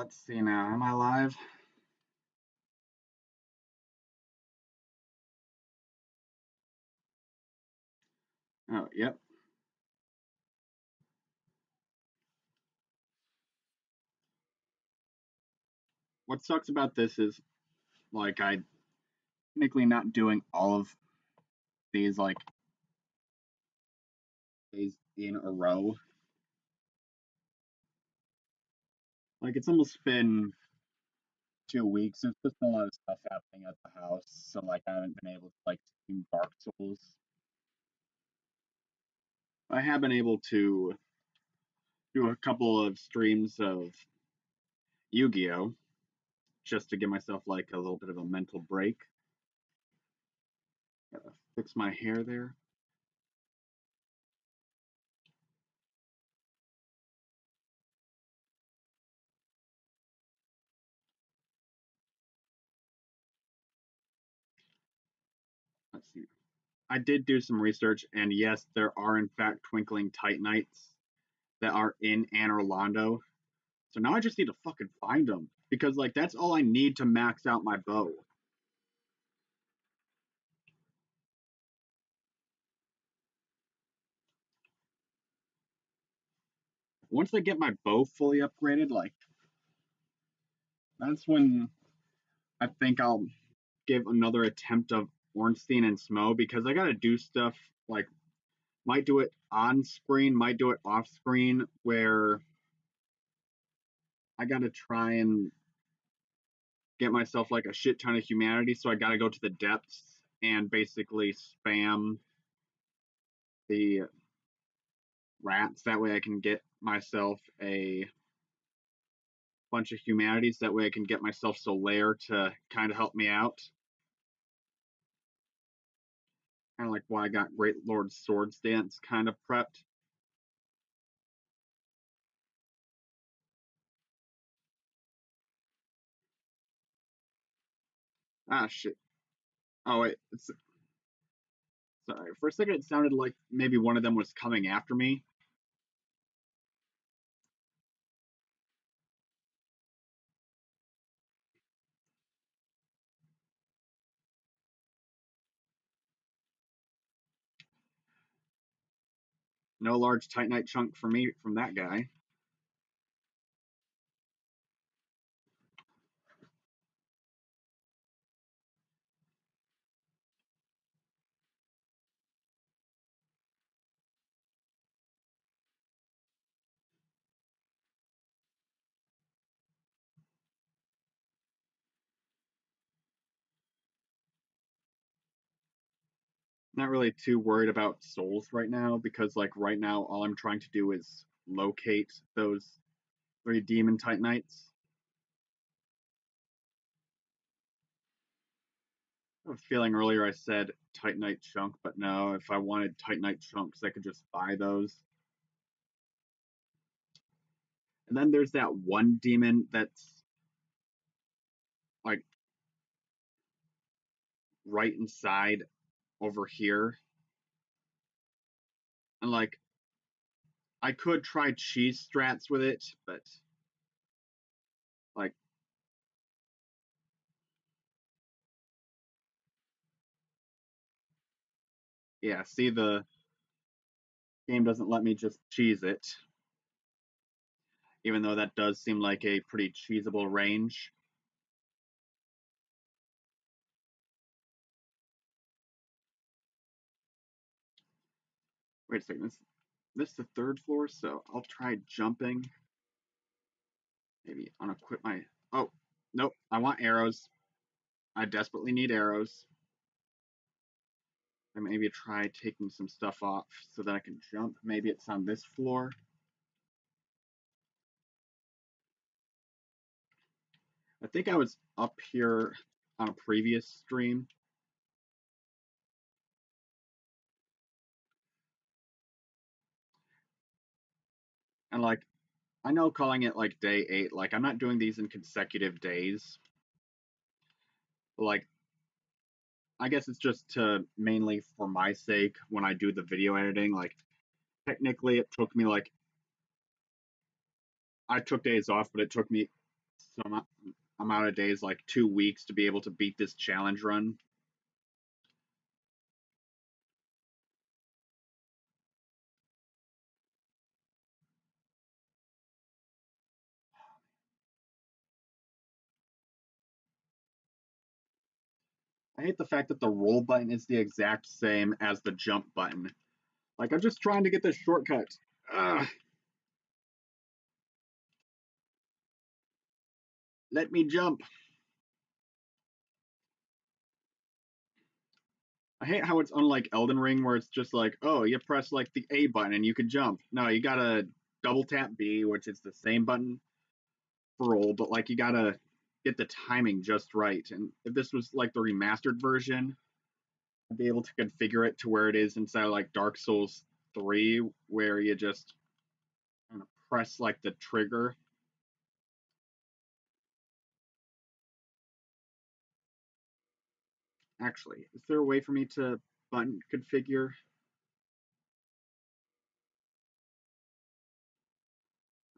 Let's see now. Am I live? Oh, yep. What sucks about this is, like, I technically not doing all of these, like, days in a row. Like, it's almost been 2 weeks. There's just been a lot of stuff happening at the house, so, like, I haven't been able to, like, stream Dark Souls. I have been able to do a couple of streams of Yu-Gi-Oh! Just to give myself, like, a little bit of a mental break. Gotta fix my hair there. Let's see. I did do some research, and yes, there are in fact Twinkling Titanites that are in Anne Orlando. So now I just need to fucking find them because like that's all I need to max out my bow. Once I get my bow fully upgraded, like that's when I think I'll give another attempt of Ornstein and Smo because I gotta do stuff like might do it on screen, might do it off screen where I gotta try and get myself like a shit ton of humanity. So I gotta go to the depths and basically spam the rats. That way I can get myself a bunch of humanities. That way I can get myself Solaire to kind of help me out. Kind of like why I got Great Lord Swords Dance kind of prepped. Ah, shit. Oh, wait. Sorry. For a second, it sounded like maybe one of them was coming after me. No large Titanite chunk for me from that guy. Not really too worried about souls right now because, like, right now, all I'm trying to do is locate those 3 demon Titanites. I have a feeling earlier I said Titanite chunk, but no, if I wanted Titanite chunks, I could just buy those. And then there's that one demon that's like right inside over here. And like I could try cheese strats with it, but like yeah, see the game doesn't let me just cheese it. Even though that does seem like a pretty cheesable range. Wait a second, this is the 3rd floor, so I'll try jumping. Maybe unequip my oh nope, I want arrows. I desperately need arrows. And maybe try taking some stuff off so that I can jump. Maybe it's on this floor. I think I was up here on a previous stream. And like, I know calling it like day 8, like I'm not doing these in consecutive days. But like, I guess it's just to mainly for my sake when I do the video editing. Like, technically, it took me like, I took days off, but it took me So I'm out of days like 2 weeks to be able to beat this challenge run. I hate the fact that the roll button is the exact same as the jump button. Like, I'm just trying to get this shortcut. Ugh. Let me jump. I hate how it's unlike Elden Ring, where it's just like, oh, you press like the A button and you can jump. No, you gotta double tap B, which is the same button for roll, but like you gotta get the timing just right. And if this was like the remastered version, I'd be able to configure it to where it is inside of like Dark Souls 3, where you just kind of press like the trigger. Actually, is there a way for me to button configure?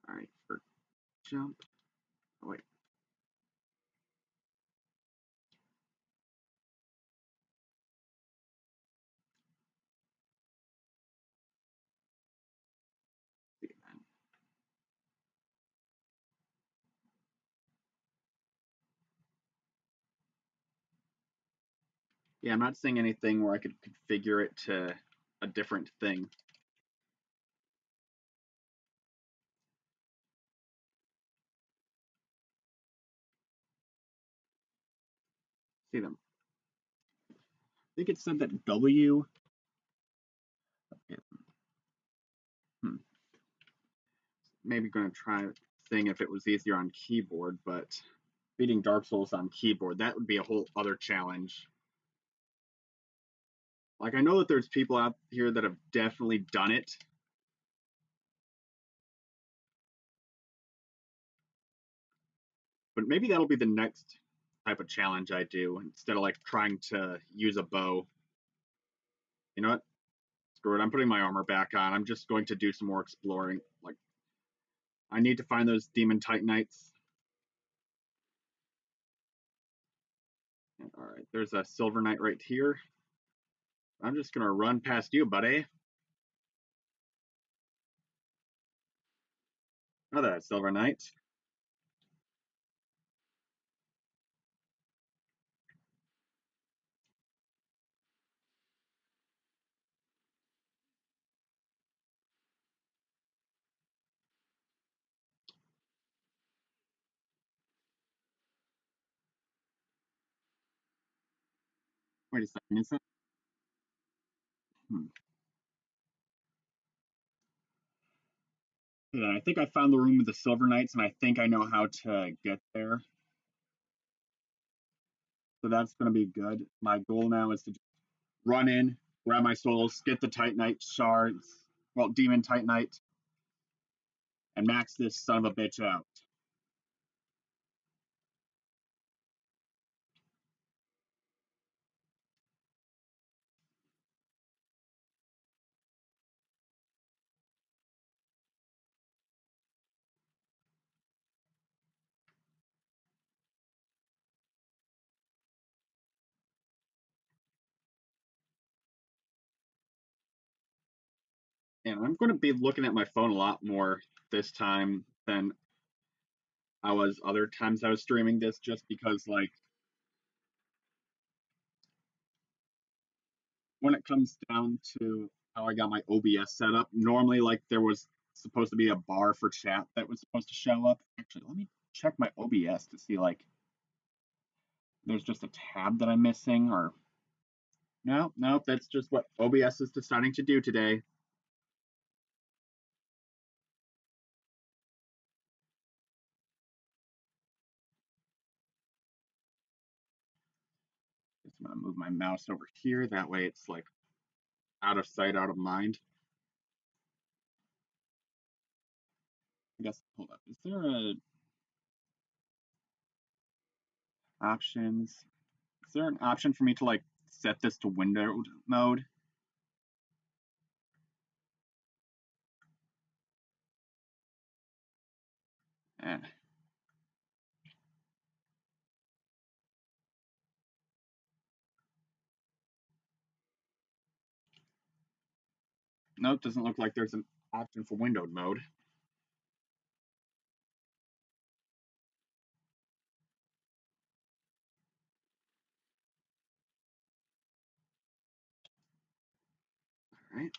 All right, for jump. Oh, wait. Yeah, I'm not seeing anything where I could configure it to a different thing. See them. I think it said that W. Hmm. Maybe going to try seeing if it was easier on keyboard, but beating Dark Souls on keyboard, that would be a whole other challenge. Like, I know that there's people out here that have definitely done it. But maybe that'll be the next type of challenge I do instead of like trying to use a bow. You know what? Screw it. I'm putting my armor back on. I'm just going to do some more exploring. Like, I need to find those demon titanites. All right, there's a silver knight right here. I'm just gonna run past you, buddy. Another silver knight. Wait a second. Is that? Hmm. Yeah, I think I found the room with the silver knights, and I think I know how to get there. So that's gonna be good. My goal now is to run in, grab my souls, get the titanite shards, well, demon titanite, and max this son of a bitch out. And I'm going to be looking at my phone a lot more this time than I was other times I was streaming this, just because like when it comes down to how I got my OBS set up, normally like there was supposed to be a bar for chat that was supposed to show up. Actually, let me check my OBS to see like there's just a tab that I'm missing, or no, that's just what OBS is deciding to do today. Just gonna move my mouse over here. That way it's like out of sight, out of mind. I guess hold up. Is there a options? Is there an option for me to like set this to windowed mode? Eh. Nope, doesn't look like there's an option for windowed mode. All right.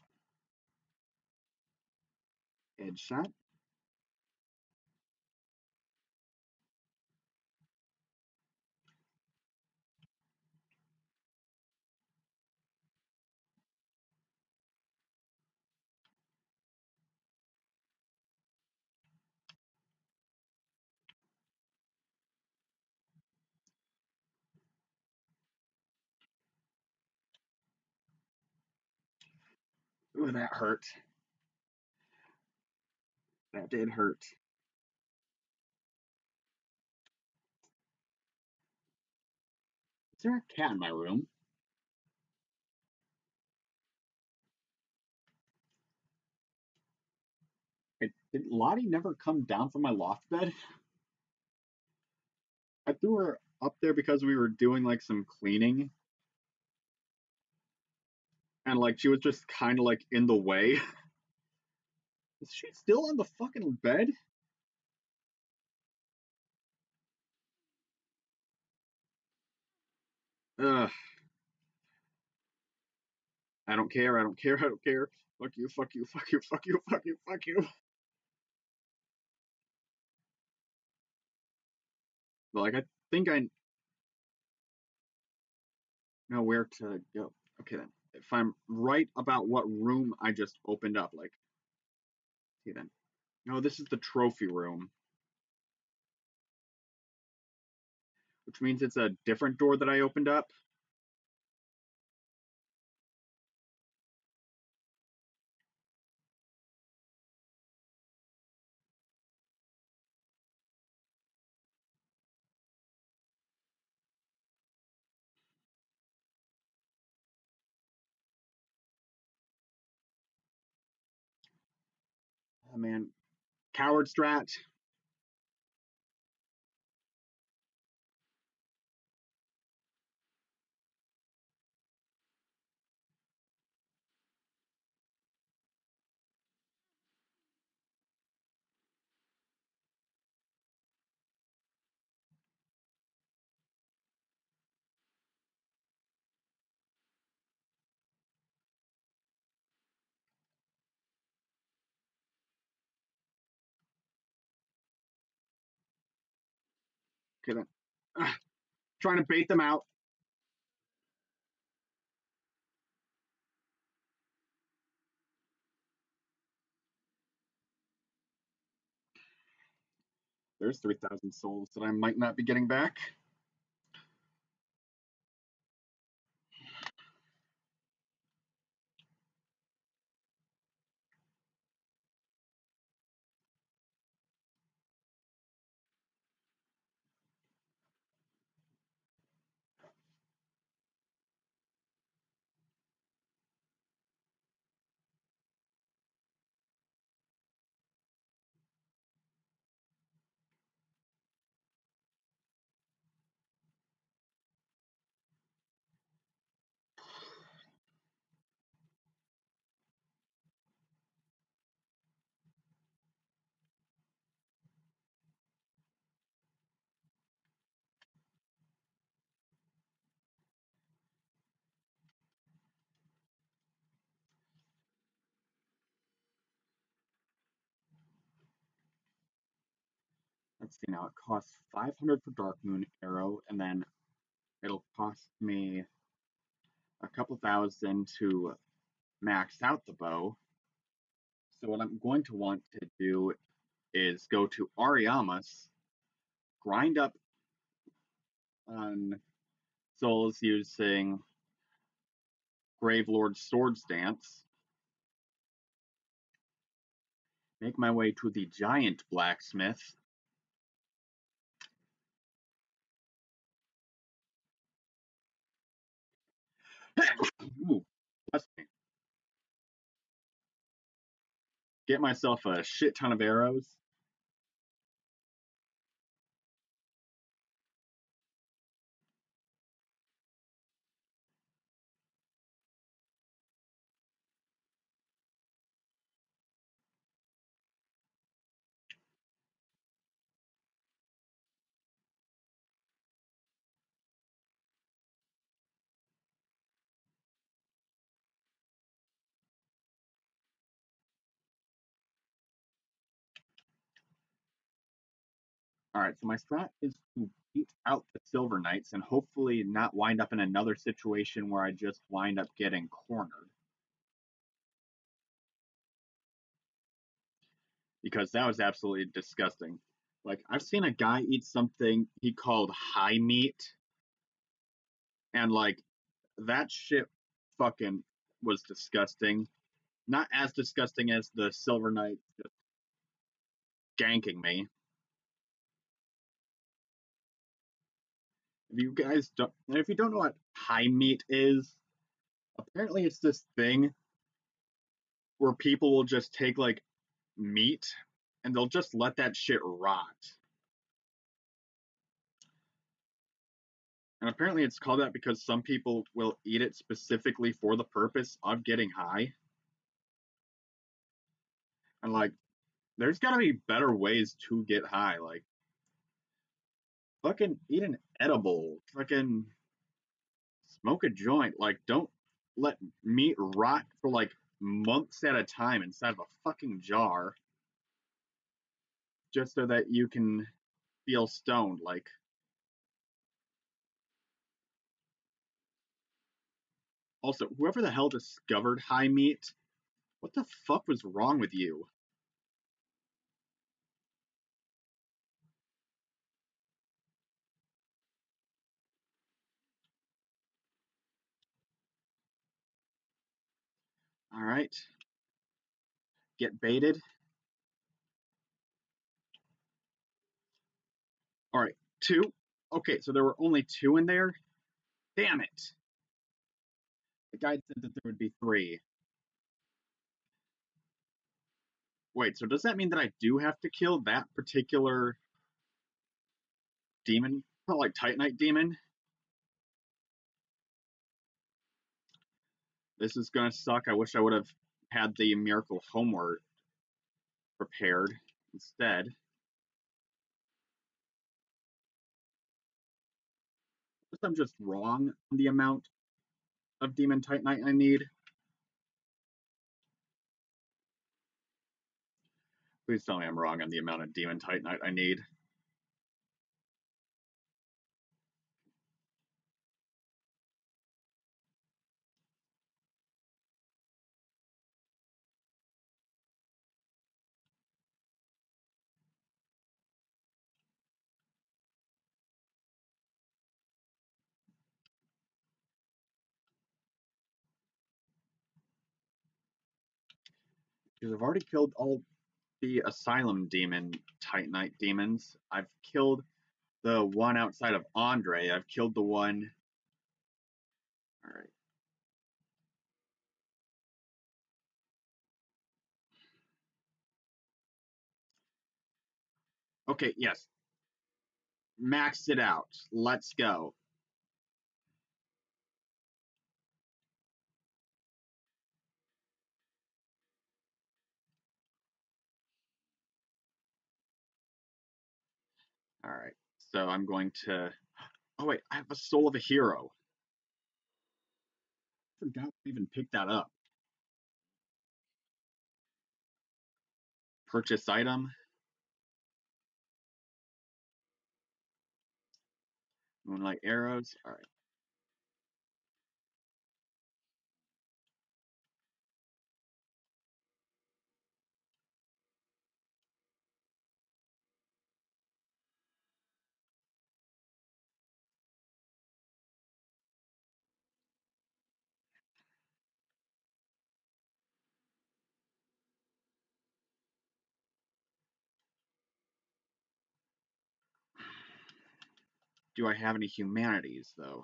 Edge shot. Ooh, that hurt. That did hurt. Is there a cat in my room? Did Lottie never come down from my loft bed? I threw her up there because we were doing like some cleaning, and like she was just kind of like in the way. Is she still on the fucking bed? Ugh. I don't care. I don't care. I don't care. Fuck you. Fuck you. Fuck you. Fuck you. Fuck you. Fuck you. Like I think I know where to go. Okay then. If I'm right about what room I just opened up, like, okay then. No, this is the trophy room, which means it's a different door that I opened up. Oh man, coward strat. Okay then. Trying to bait them out. There's 3,000 souls that I might not be getting back. Let's see now. It costs 500 for Dark Moon Arrow, and then it'll cost me a couple thousand to max out the bow. So what I'm going to want to do is go to Ariamas, grind up on souls using Gravelord's Swords Dance, make my way to the Giant Blacksmith. Ooh, bless me. Get myself a shit ton of arrows. Alright, so my strat is to beat out the Silver Knights and hopefully not wind up in another situation where I just wind up getting cornered. Because that was absolutely disgusting. Like, I've seen a guy eat something he called high meat, and like, that shit fucking was disgusting. Not as disgusting as the Silver Knight just ganking me. If you don't know what high meat is, apparently it's this thing where people will just take like meat and they'll just let that shit rot. And apparently it's called that because some people will eat it specifically for the purpose of getting high. And like, there's gotta be better ways to get high. Like, fucking eat an edible. Fucking smoke a joint. Like, don't let meat rot for like months at a time inside of a fucking jar just so that you can feel stoned. Like, also, whoever the hell discovered high meat, what the fuck was wrong with you? All right, get baited. All right, two. Okay, so there were only two in there. Damn it. The guide said that there would be three. Wait, so does that mean that I do have to kill that particular demon? Not like Titanite demon? This is gonna suck. I wish I would have had the miracle homeward prepared instead. I'm just wrong on the amount of demon Titanite I need. Please tell me I'm wrong on the amount of demon Titanite I need. Because I've already killed all the Asylum demon Titanite demons. I've killed the one outside of Andre. I've killed the one. All right. Okay, yes. Maxed it out. Let's go. All right. So I'm going to. Oh, wait. I have a Soul of a Hero. I forgot to even pick that up. Purchase item. Moonlight arrows. All right. Do I have any humanities, though?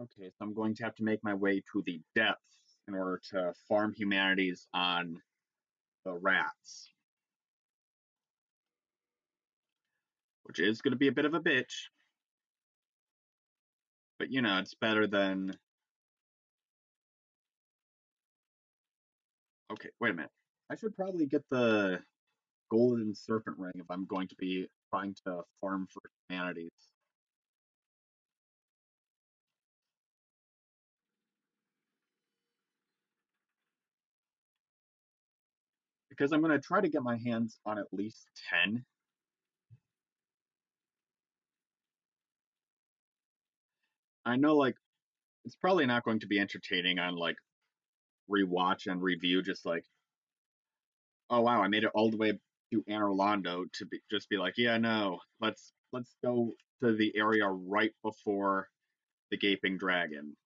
Okay, so I'm going to have to make my way to the depths in order to farm humanities on the rats, which is going to be a bit of a bitch. But you know, it's better than. Okay, wait a minute. I should probably get the golden serpent ring if I'm going to be trying to farm for humanities. Because I'm going to try to get my hands on at least 10. I know, like, it's probably not going to be entertaining on, like, rewatch and review, just like, oh wow, I made it all the way to Anor Londo to just be like, yeah, no, let's go to the area right before the Gaping Dragon.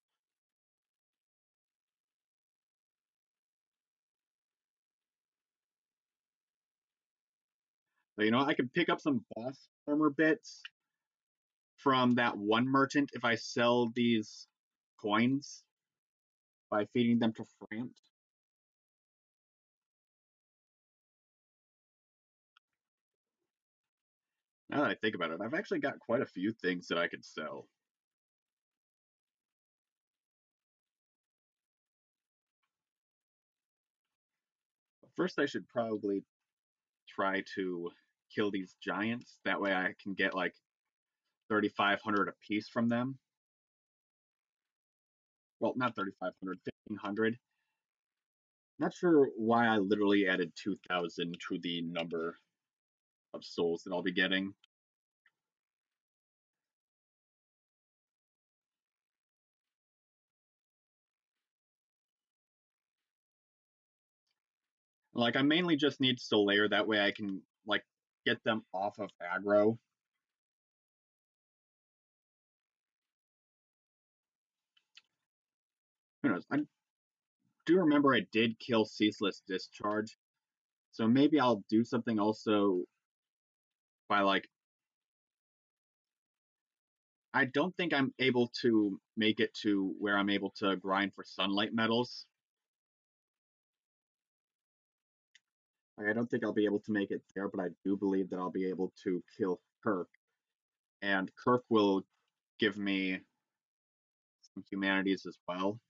So, I could pick up some boss armor bits from that one merchant if I sell these coins by feeding them to Frant. Now that I think about it, I've actually got quite a few things that I could sell. First, I should probably try to kill these giants. That way I can get like 3,500 a piece from them. Well, not 3,500, 1,500. Not sure why I literally added 2,000 to the number of souls that I'll be getting. Like, I mainly just need Solaire, that way I can, like, get them off of aggro. Who knows? I do remember I did kill Ceaseless Discharge, so maybe I'll do something also by, like, I don't think I'm able to make it to where I'm able to grind for sunlight metals. Like, I don't think I'll be able to make it there, but I do believe that I'll be able to kill Kirk. And Kirk will give me some humanities as well.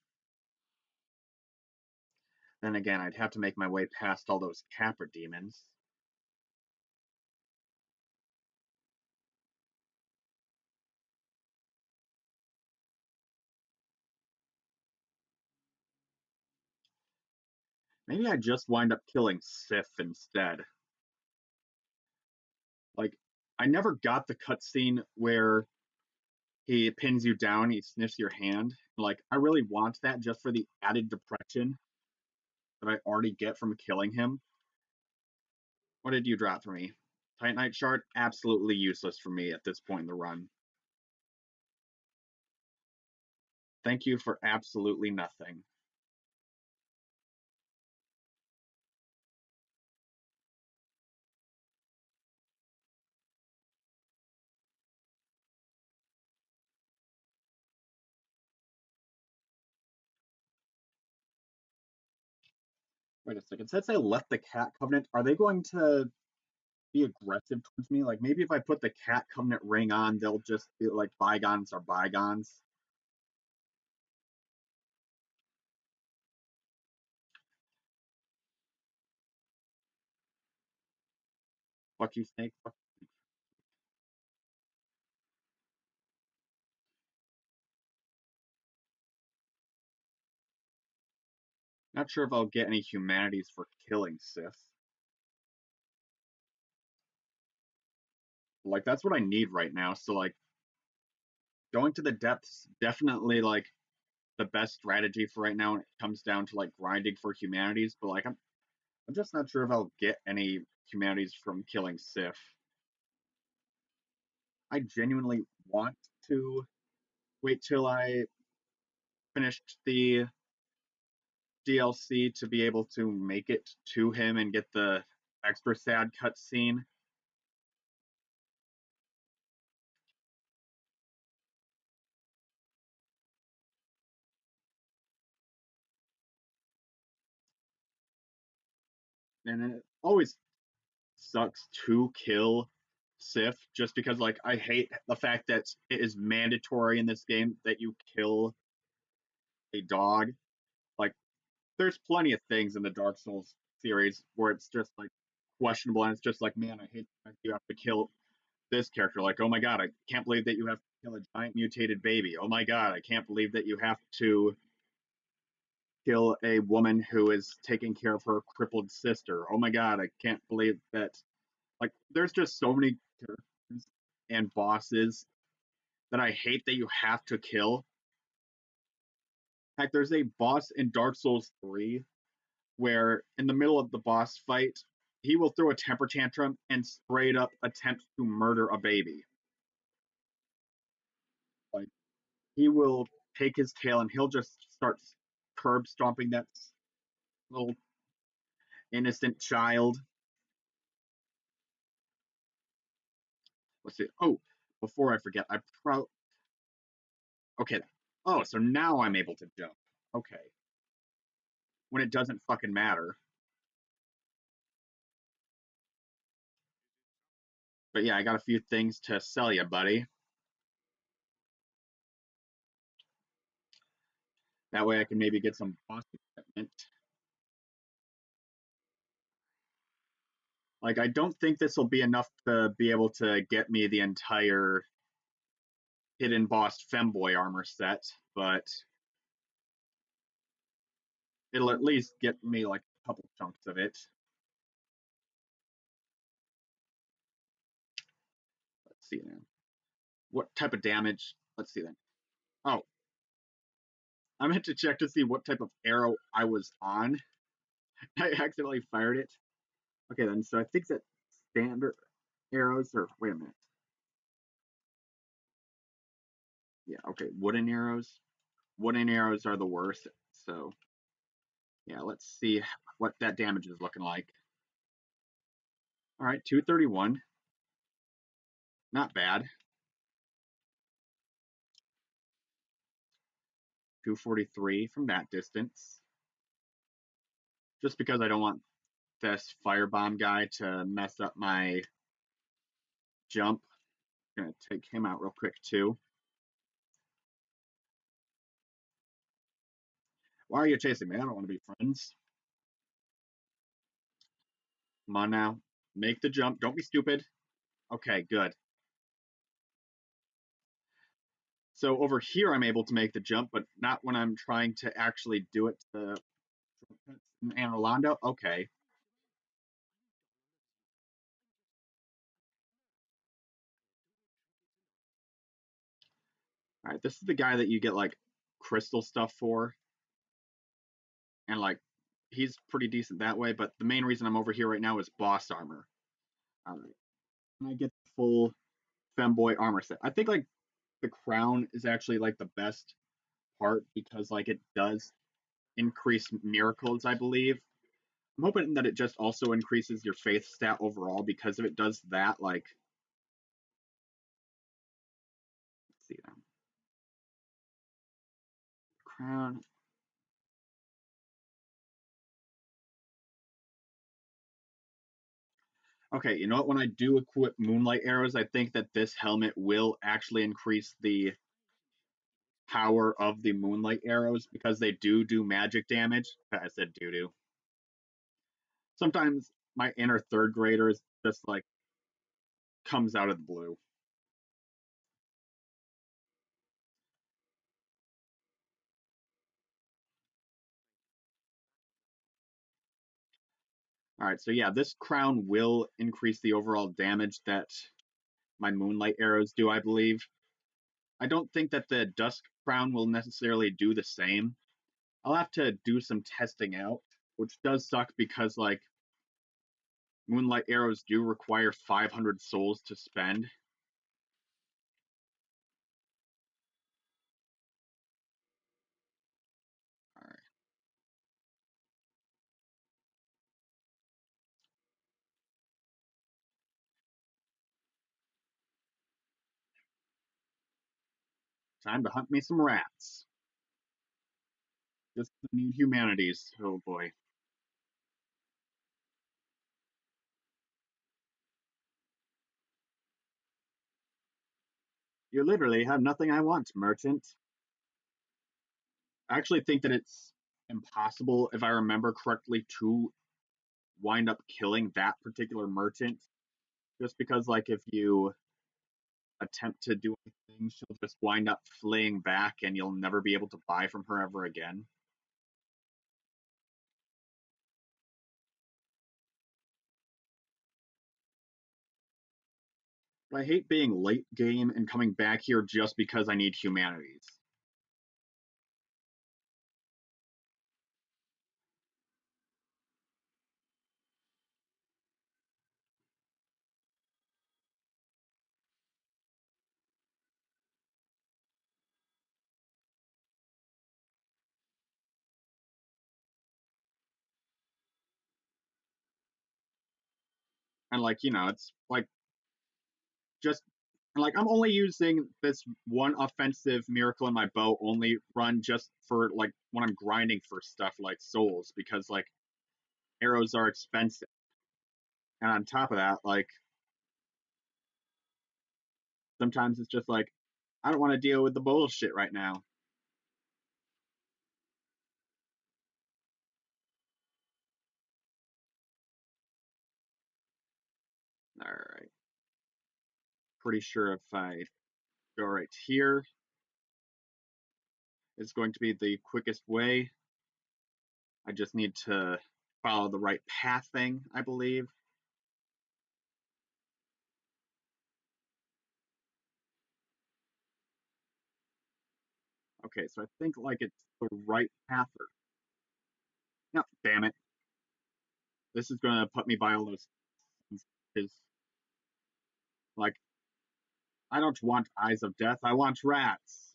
Then again, I'd have to make my way past all those Capra demons. Maybe I just wind up killing Sif instead. Like, I never got the cutscene where he pins you down, he sniffs your hand. Like, I really want that just for the added depression that I already get from killing him. What did you drop for me? Titanite Shard? Absolutely useless for me at this point in the run. Thank you for absolutely nothing. Wait a second. Since I left the Cat Covenant, are they going to be aggressive towards me? Like, maybe if I put the Cat Covenant ring on, they'll just be like, bygones are bygones. Fuck you, Snake. Fuck. Not sure if I'll get any humanities for killing Sith. Like, that's what I need right now. So, like, going to the depths, definitely, like, the best strategy for right now when it comes down to, like, grinding for humanities. But, like, I'm just not sure if I'll get any humanities from killing Sith. I genuinely want to wait till I finished the DLC to be able to make it to him and get the extra sad cutscene. And it always sucks to kill Sif just because, like, I hate the fact that it is mandatory in this game that you kill a dog. Like, there's plenty of things in the Dark Souls series where it's just like questionable, and it's just like, man, I hate the fact you have to kill this character, like, oh my god, I can't believe that you have to kill a giant mutated baby. Oh my god, I can't believe that you have to kill a woman who is taking care of her crippled sister. Oh my god, I can't believe that. Like, there's just so many characters and bosses that I hate that you have to kill. Heck, there's a boss in Dark Souls 3 where, in the middle of the boss fight, he will throw a temper tantrum and straight up attempt to murder a baby. Like, he will take his tail and he'll just start curb stomping that little innocent child. Let's see. Oh, before I forget, okay. Oh, so now I'm able to jump. Okay. When it doesn't fucking matter. But yeah, I got a few things to sell you, buddy. That way I can maybe get some boss equipment. Like, I don't think this will be enough to be able to get me the entire hidden boss femboy armor set, but it'll at least get me like a couple chunks of it. Let's see then. What type of damage? Let's see then. Oh, I meant to check to see what type of arrow I was on. I accidentally fired it. Okay then, so I think that standard arrows are, wait a minute. Yeah, okay, wooden arrows. Wooden arrows are the worst, so yeah, let's see what that damage is looking like. All right, 231. Not bad. 243 from that distance. Just because I don't want this firebomb guy to mess up my jump. I'm gonna take him out real quick too. Why are you chasing me? I don't want to be friends. Come on now. Make the jump. Don't be stupid. Okay, good. So over here, I'm able to make the jump, but not when I'm trying to actually do it to Anne Rolando. Okay. All right, this is the guy that you get like crystal stuff for, and like he's pretty decent that way. But the main reason I'm over here right now is boss armor. All right, and I get the full femboy armor set. I think like the crown is actually like the best part because like it does increase miracles, I believe. I'm hoping that it just also increases your faith stat overall because if it does that, like, let's see now. Crown. Okay, you know what? When I do equip Moonlight Arrows, I think that this helmet will actually increase the power of the Moonlight Arrows because they do magic damage. I said do. Sometimes my inner third graders just like comes out of the blue. All right, so yeah, this crown will increase the overall damage that my Moonlight Arrows do, I believe. I don't think that the Dusk Crown will necessarily do the same. I'll have to do some testing out, which does suck because like Moonlight Arrows do require 500 souls to spend. All right. Time to hunt me some rats. Just need humanities. Oh boy. You literally have nothing I want, merchant. I actually think that it's impossible, if I remember correctly, to wind up killing that particular merchant. Just because, like, if you attempt to do anything, she'll just wind up fleeing back and you'll never be able to buy from her ever again. But I hate being late game and coming back here just because I need humanities. And like, it's like just like I'm only using this one offensive miracle in my bow only run just for like when I'm grinding for stuff like souls because like arrows are expensive. And on top of that, like sometimes it's just like I don't want to deal with the bullshit right now. All right. Pretty sure if I go right here, it's going to be the quickest way. I just need to follow the right pathing, I believe. Okay, so I think like it's the right path. No, damn it. This is gonna put me by all those because like I don't want eyes of death. I want rats.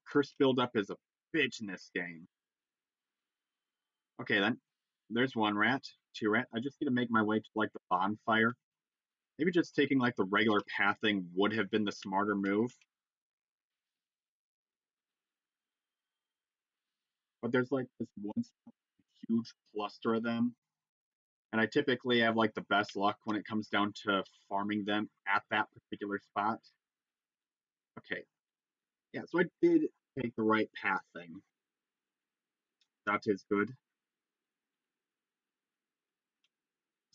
Curse buildup is a bitch in this game. Okay then. There's one rat, two rat. I just need to make my way to like the bonfire. Maybe just taking like the regular pathing would have been the smarter move. But there's like this one huge cluster of them. And I typically have like the best luck when it comes down to farming them at that particular spot. Okay. Yeah, so I did take the right path thing. That is good.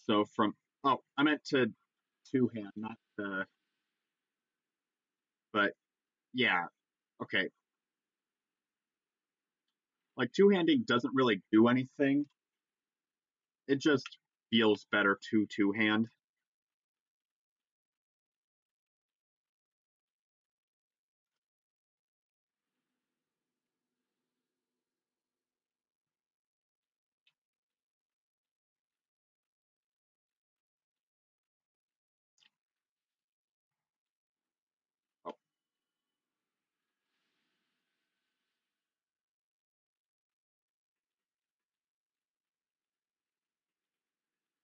So from I meant to two hand, not the but yeah, okay. Like two handing doesn't really do anything. It just feels better to two hand. Oh,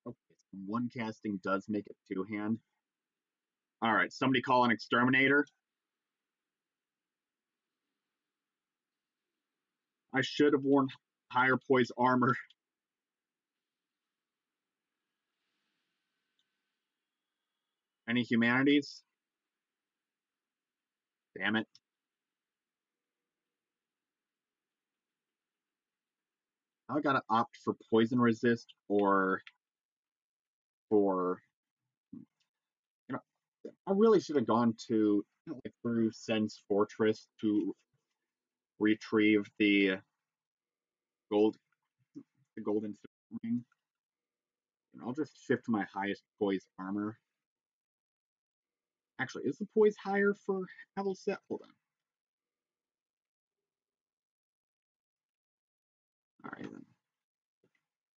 okay. So one casting does make it two hand. All right, somebody call an exterminator. I should have worn higher poise armor. Any humanities? Damn it. I gotta opt for poison resist or for you know I really should have gone to like through Sen's Fortress to retrieve gold the golden ring. And I'll just shift to my highest poise armor. Actually, is the poise higher for level set? Hold on. All right then.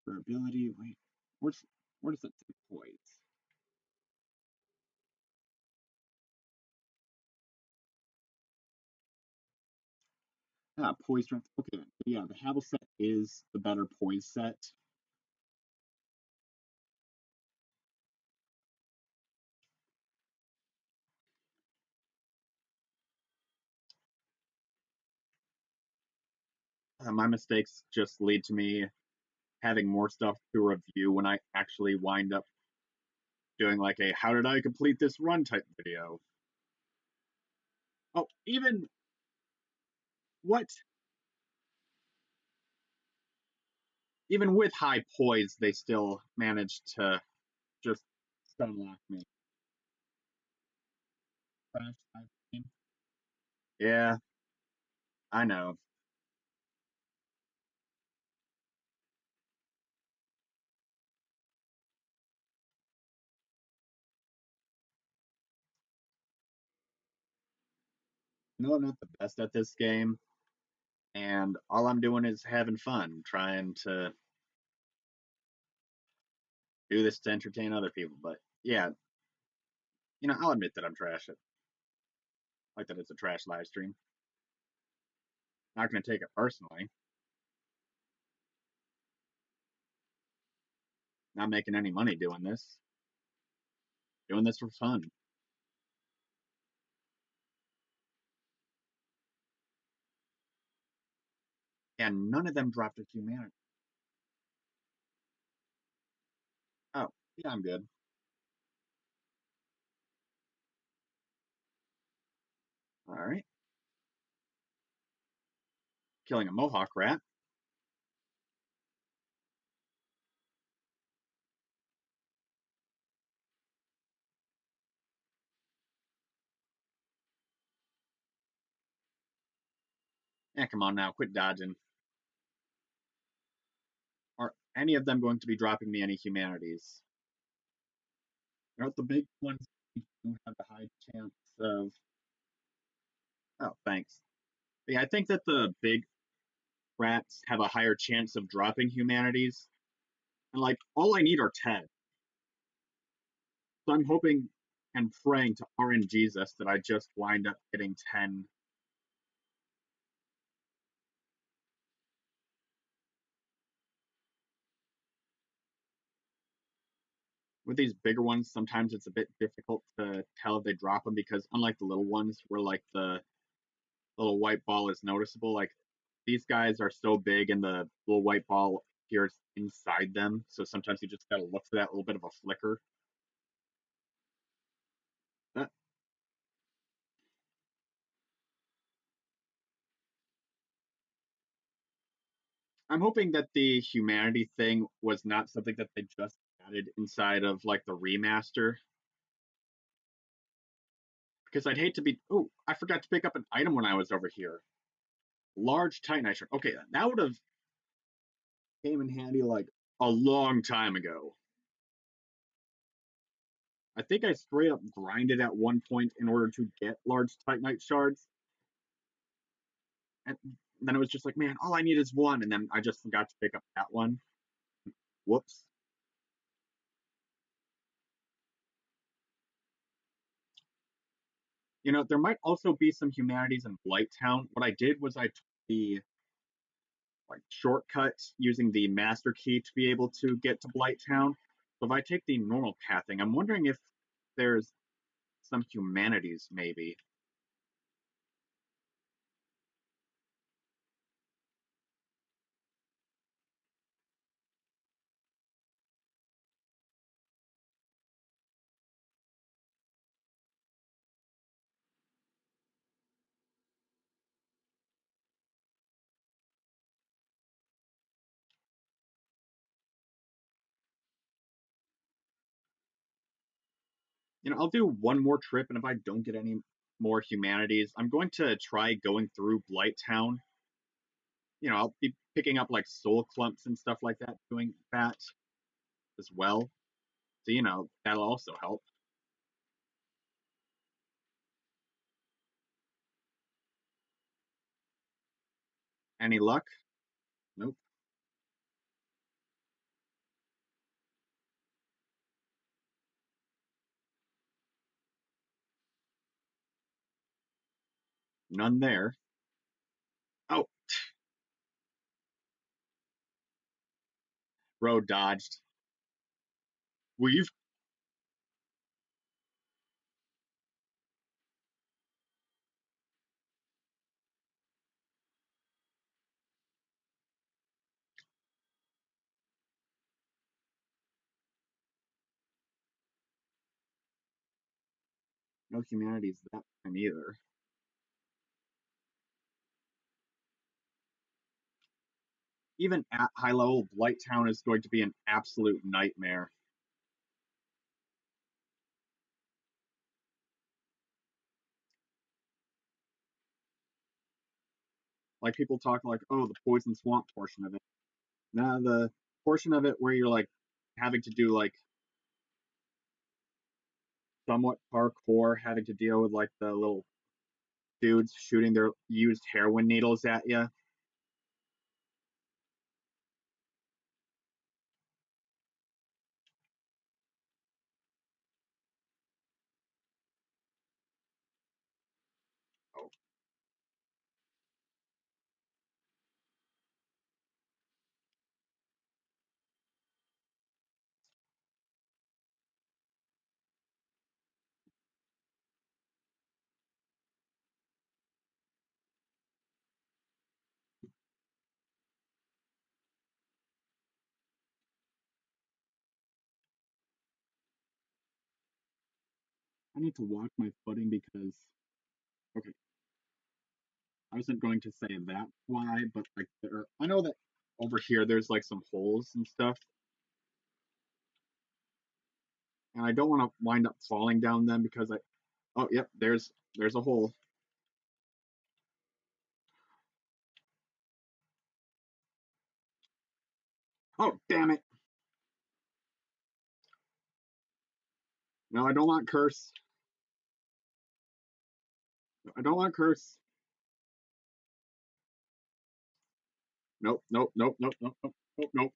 For ability, wait, where does it say poise? Ah, poise strength. Okay, then. So yeah, the Havel set is the better poise set. My mistakes just lead to me having more stuff to review when I actually wind up doing like a how did I complete this run type video. Oh, even what? even with high poise, they still managed to just stunlock me. Yeah, I know. No, I'm not the best at this game, and all I'm doing is having fun, trying to do this to entertain other people. But yeah, I'll admit that I'm trash at, like that it's a trash live stream. Not gonna take it personally. Not making any money doing this. Doing this for fun. And none of them dropped a humanity. Oh, yeah, I'm good. All right. Killing a Mohawk rat. Yeah, come on now, quit dodging. Are any of them going to be dropping me any humanities? Not the big ones who have a high chance of. Oh, thanks. But yeah, I think that the big rats have a higher chance of dropping humanities. And like, all I need are 10. So I'm hoping and praying to RNGesus that I just wind up getting 10. With these bigger ones, sometimes it's a bit difficult to tell if they drop them because unlike the little ones where like the little white ball is noticeable, like these guys are so big and the little white ball appears inside them. So sometimes you just gotta look for that little bit of a flicker. But I'm hoping that the humanity thing was not something that they just added inside of like the remaster. Because I'd hate to be. Oh, I forgot to pick up an item when I was over here. Large Titanite shirt. Okay, that would have came in handy like a long time ago. I think I straight up grinded at one point in order to get large Titanite shards. And then it was just like, man, all I need is one. And then I just forgot to pick up that one. Whoops. There might also be some humanities in Blighttown. What I did was I took the like shortcut using the master key to be able to get to Blighttown. So if I take the normal pathing, I'm wondering if there's some humanities maybe. I'll do one more trip, and if I don't get any more humanities, I'm going to try going through Blighttown. I'll be picking up like soul clumps and stuff like that, doing that as well. So, that'll also help. Any luck? Nope. None there. Oh, road dodged. We've no humanities that time either. even at high level, Blighttown is going to be an absolute nightmare. Like people talk like, oh, the poison swamp portion of it. Now the portion of it where you're like having to do like somewhat parkour, having to deal with like the little dudes shooting their used heroin needles at you. Oh, I need to watch my footing because okay, I wasn't going to say that why, but like there, I know that over here there's like some holes and stuff, and I don't want to wind up falling down them because I. Oh, yep, there's a hole. Oh, damn it! No, I don't want curse. I don't want curse. Nope, nope, nope, nope, nope, nope, nope, nope,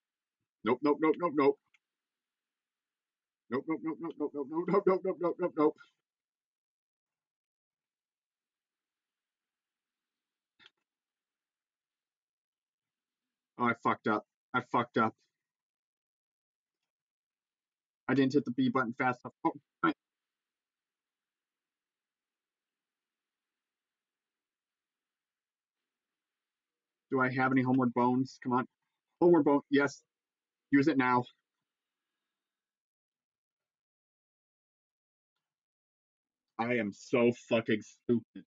nope, nope, nope, nope, nope. Nope, nope, nope, nope, nope, nope, nope, nope, nope, nope, nope, nope. Oh, I fucked up. I fucked up. I didn't hit the B button fast enough. Oh, right. Do I have any homeward bones? Come on. Homeward bone. Yes. Use it now. I am so fucking stupid.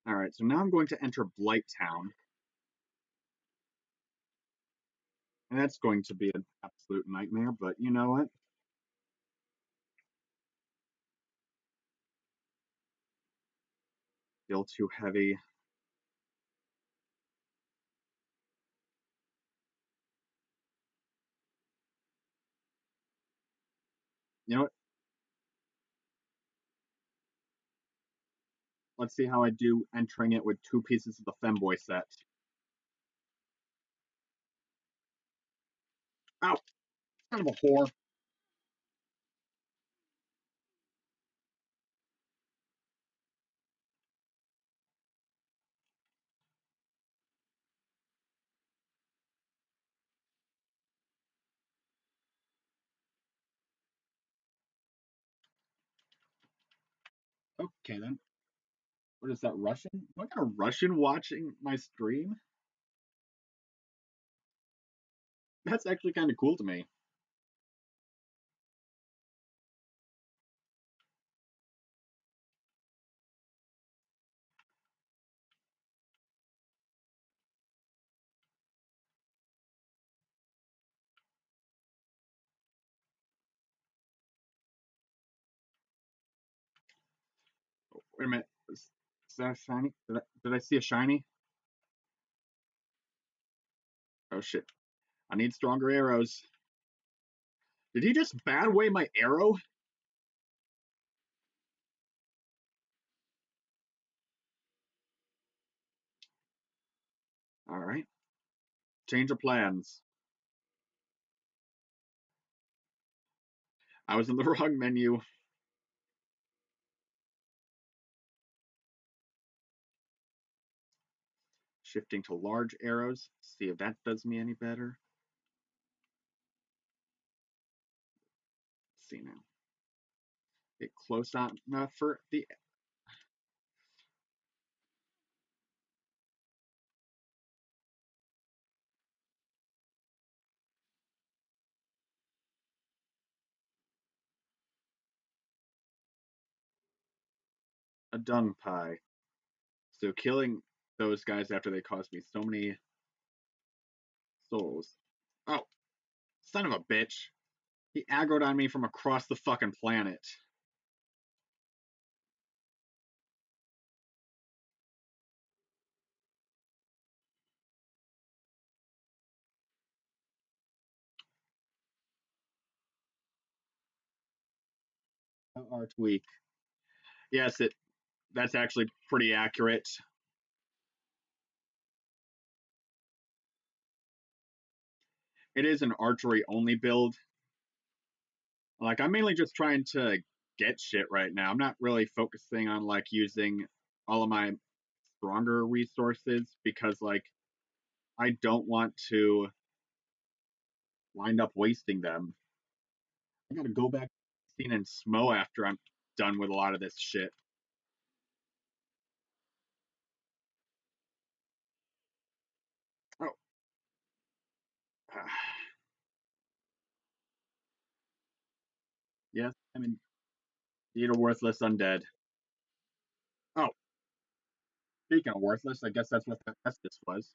All right, so now I'm going to enter Blighttown, and that's going to be an absolute nightmare. But you know what? Still too heavy. You know what? Let's see how I do entering it with two pieces of the femboy set. Ow! Son of a whore. Okay then. What is that, Russian? What kind of Russian watching my stream? That's actually kind of cool to me. Oh, wait a minute. Is that a shiny? Did I see a shiny? Oh shit. I need stronger arrows. Did he just bat away my arrow? All right. Change of plans. I was in the wrong menu. Shifting to large arrows. See if that does me any better. Let's see now. Get close on for the a dung pie. So killing those guys after they cost me so many souls. Oh, son of a bitch. He aggroed on me from across the fucking planet. Art week. Yes, that's actually pretty accurate. It is an archery only build. Like I'm mainly just trying to get shit right now. I'm not really focusing on like using all of my stronger resources because like I don't want to wind up wasting them. I gotta go back and Smo after I'm done with a lot of this shit. Oh, yes, I mean, need a worthless undead. Oh, speaking of worthless, I guess that's what the Estus was.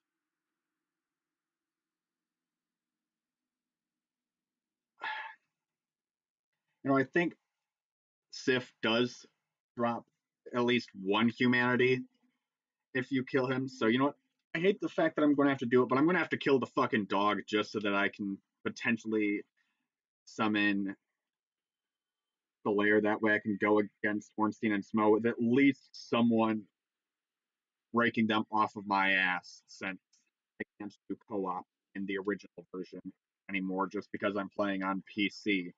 I think Sif does drop at least one humanity if you kill him. So you know what? I hate the fact that I'm going to have to do it, but I'm going to have to kill the fucking dog just so that I can potentially summon the lair. That way I can go against Ornstein and Smo with at least someone breaking them off of my ass since I can't do co-op in the original version anymore just because I'm playing on PC.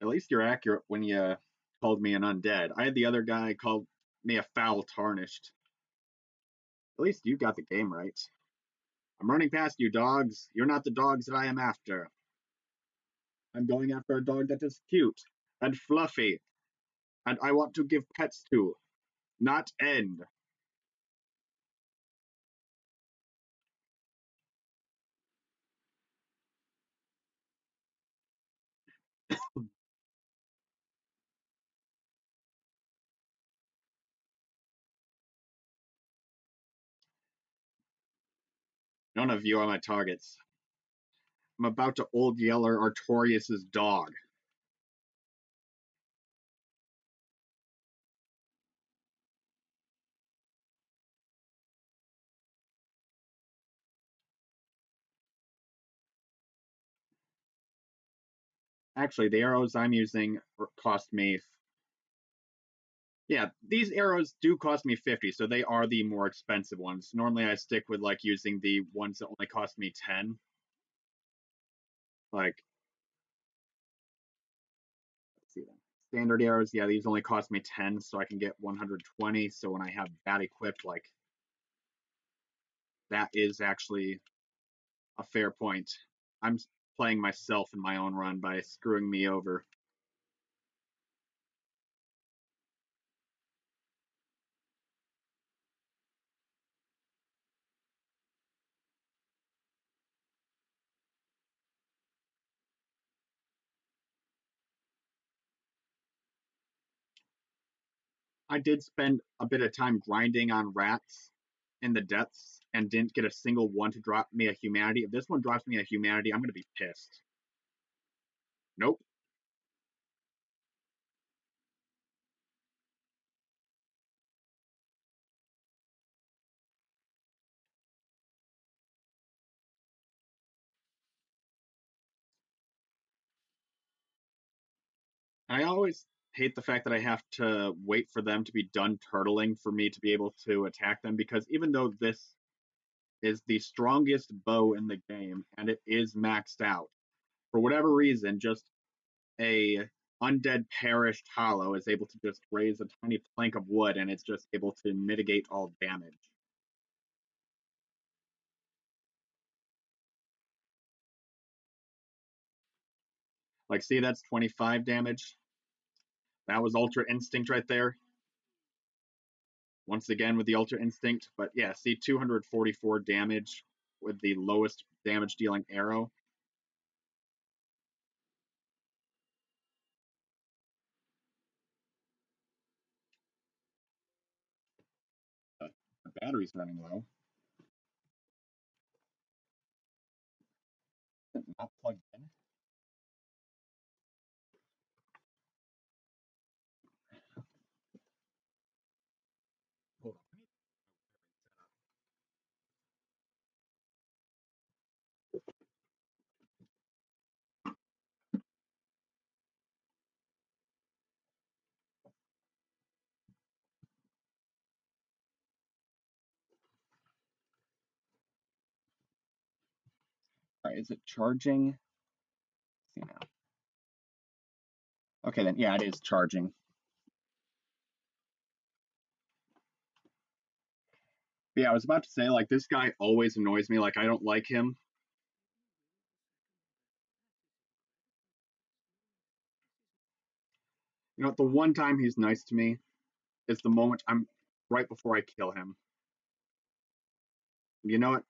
At least you're accurate when you called me an undead. I had the other guy called me a foul tarnished. At least you got the game right. I'm running past you, dogs. You're not the dogs that I am after. I'm going after a dog that is cute and fluffy, and I want to give pets to, not end. None of you are my targets. I'm about to Old Yeller Artorias's dog. Actually, the arrows I'm using cost me. Yeah, these arrows do cost me 50, so they are the more expensive ones. Normally, I stick with like using the ones that only cost me 10. Like, let's see them. Standard arrows, yeah, these only cost me 10, so I can get 120. So when I have that equipped, like, that is actually a fair point. I'm playing myself in my own run by screwing me over. I did spend a bit of time grinding on rats in the depths and didn't get a single one to drop me a humanity. If this one drops me a humanity, I'm going to be pissed. Nope. I always hate the fact that I have to wait for them to be done turtling for me to be able to attack them because even though this is the strongest bow in the game and it is maxed out, for whatever reason, just a undead perished hollow is able to just raise a tiny plank of wood and it's just able to mitigate all damage. Like, see, that's 25 damage. That was Ultra Instinct right there. Once again with the Ultra Instinct. But yeah, see, 244 damage with the lowest damage dealing arrow. The battery's running low. Is it not plugged in? Hold on. All right, is it charging? Let's see now. Okay, then yeah, it is charging. But yeah, I was about to say, like, this guy always annoys me. Like, I don't like him. You know, the one time he's nice to me is the moment I'm right before I kill him. You know what?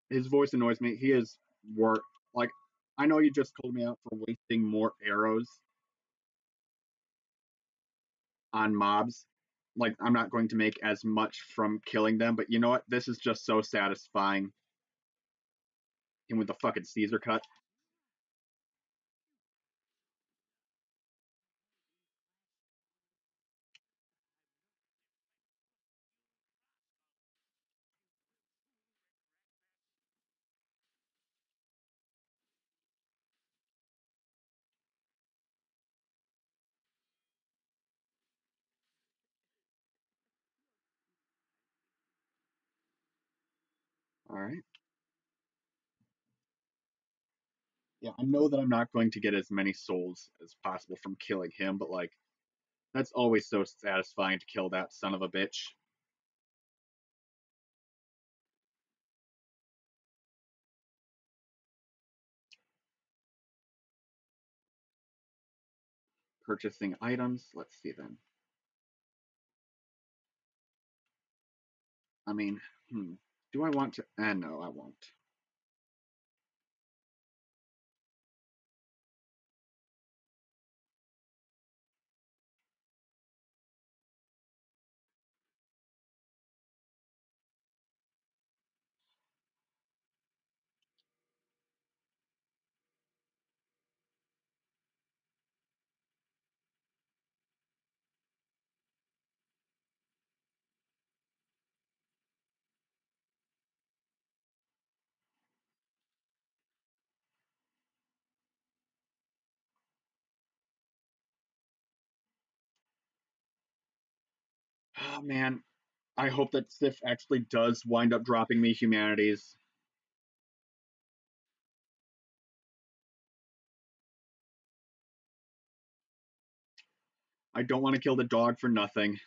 His voice annoys me. He is work like I know you just called me out for wasting more arrows on mobs. Like I'm not going to make as much from killing them, but you know what? This is just so satisfying. Him with the fucking Caesar cut. All right. Yeah, I know that I'm not going to get as many souls as possible from killing him, but like that's always so satisfying to kill that son of a bitch. Purchasing items. Let's see then. I mean, do I want to? No, I won't. Oh man, I hope that Sif actually does wind up dropping me humanities. I don't want to kill the dog for nothing.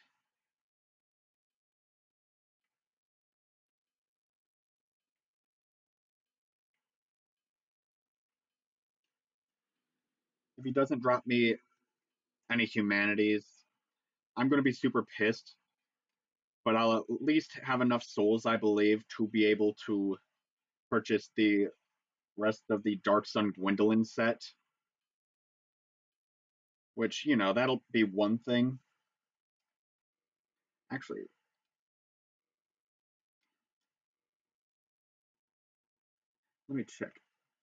If he doesn't drop me any humanities, I'm going to be super pissed. But I'll at least have enough souls, I believe, to be able to purchase the rest of the Dark Sun Gwendolyn set. Which, you know, that'll be one thing. Actually, let me check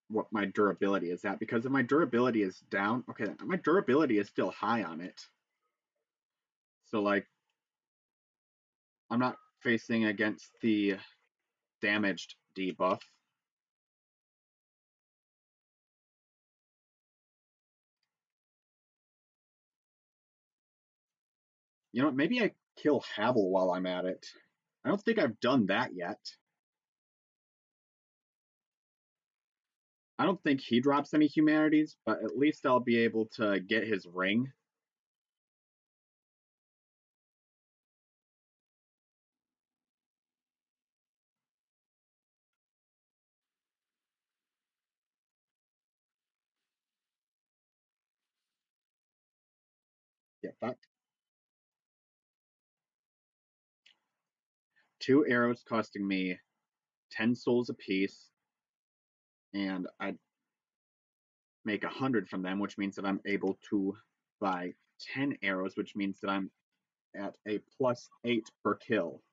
what my durability is at, because if my durability is down, okay, my durability is still high on it. So, like, I'm not facing against the damaged debuff. You know, maybe I kill Havel while I'm at it. I don't think I've done that yet. I don't think he drops any humanities, but at least I'll be able to get his ring. Yeah, that 2 arrows costing me 10 souls apiece, and I'd make 100 from them, which means that I'm able to buy 10 arrows, which means that I'm at a +8 per kill.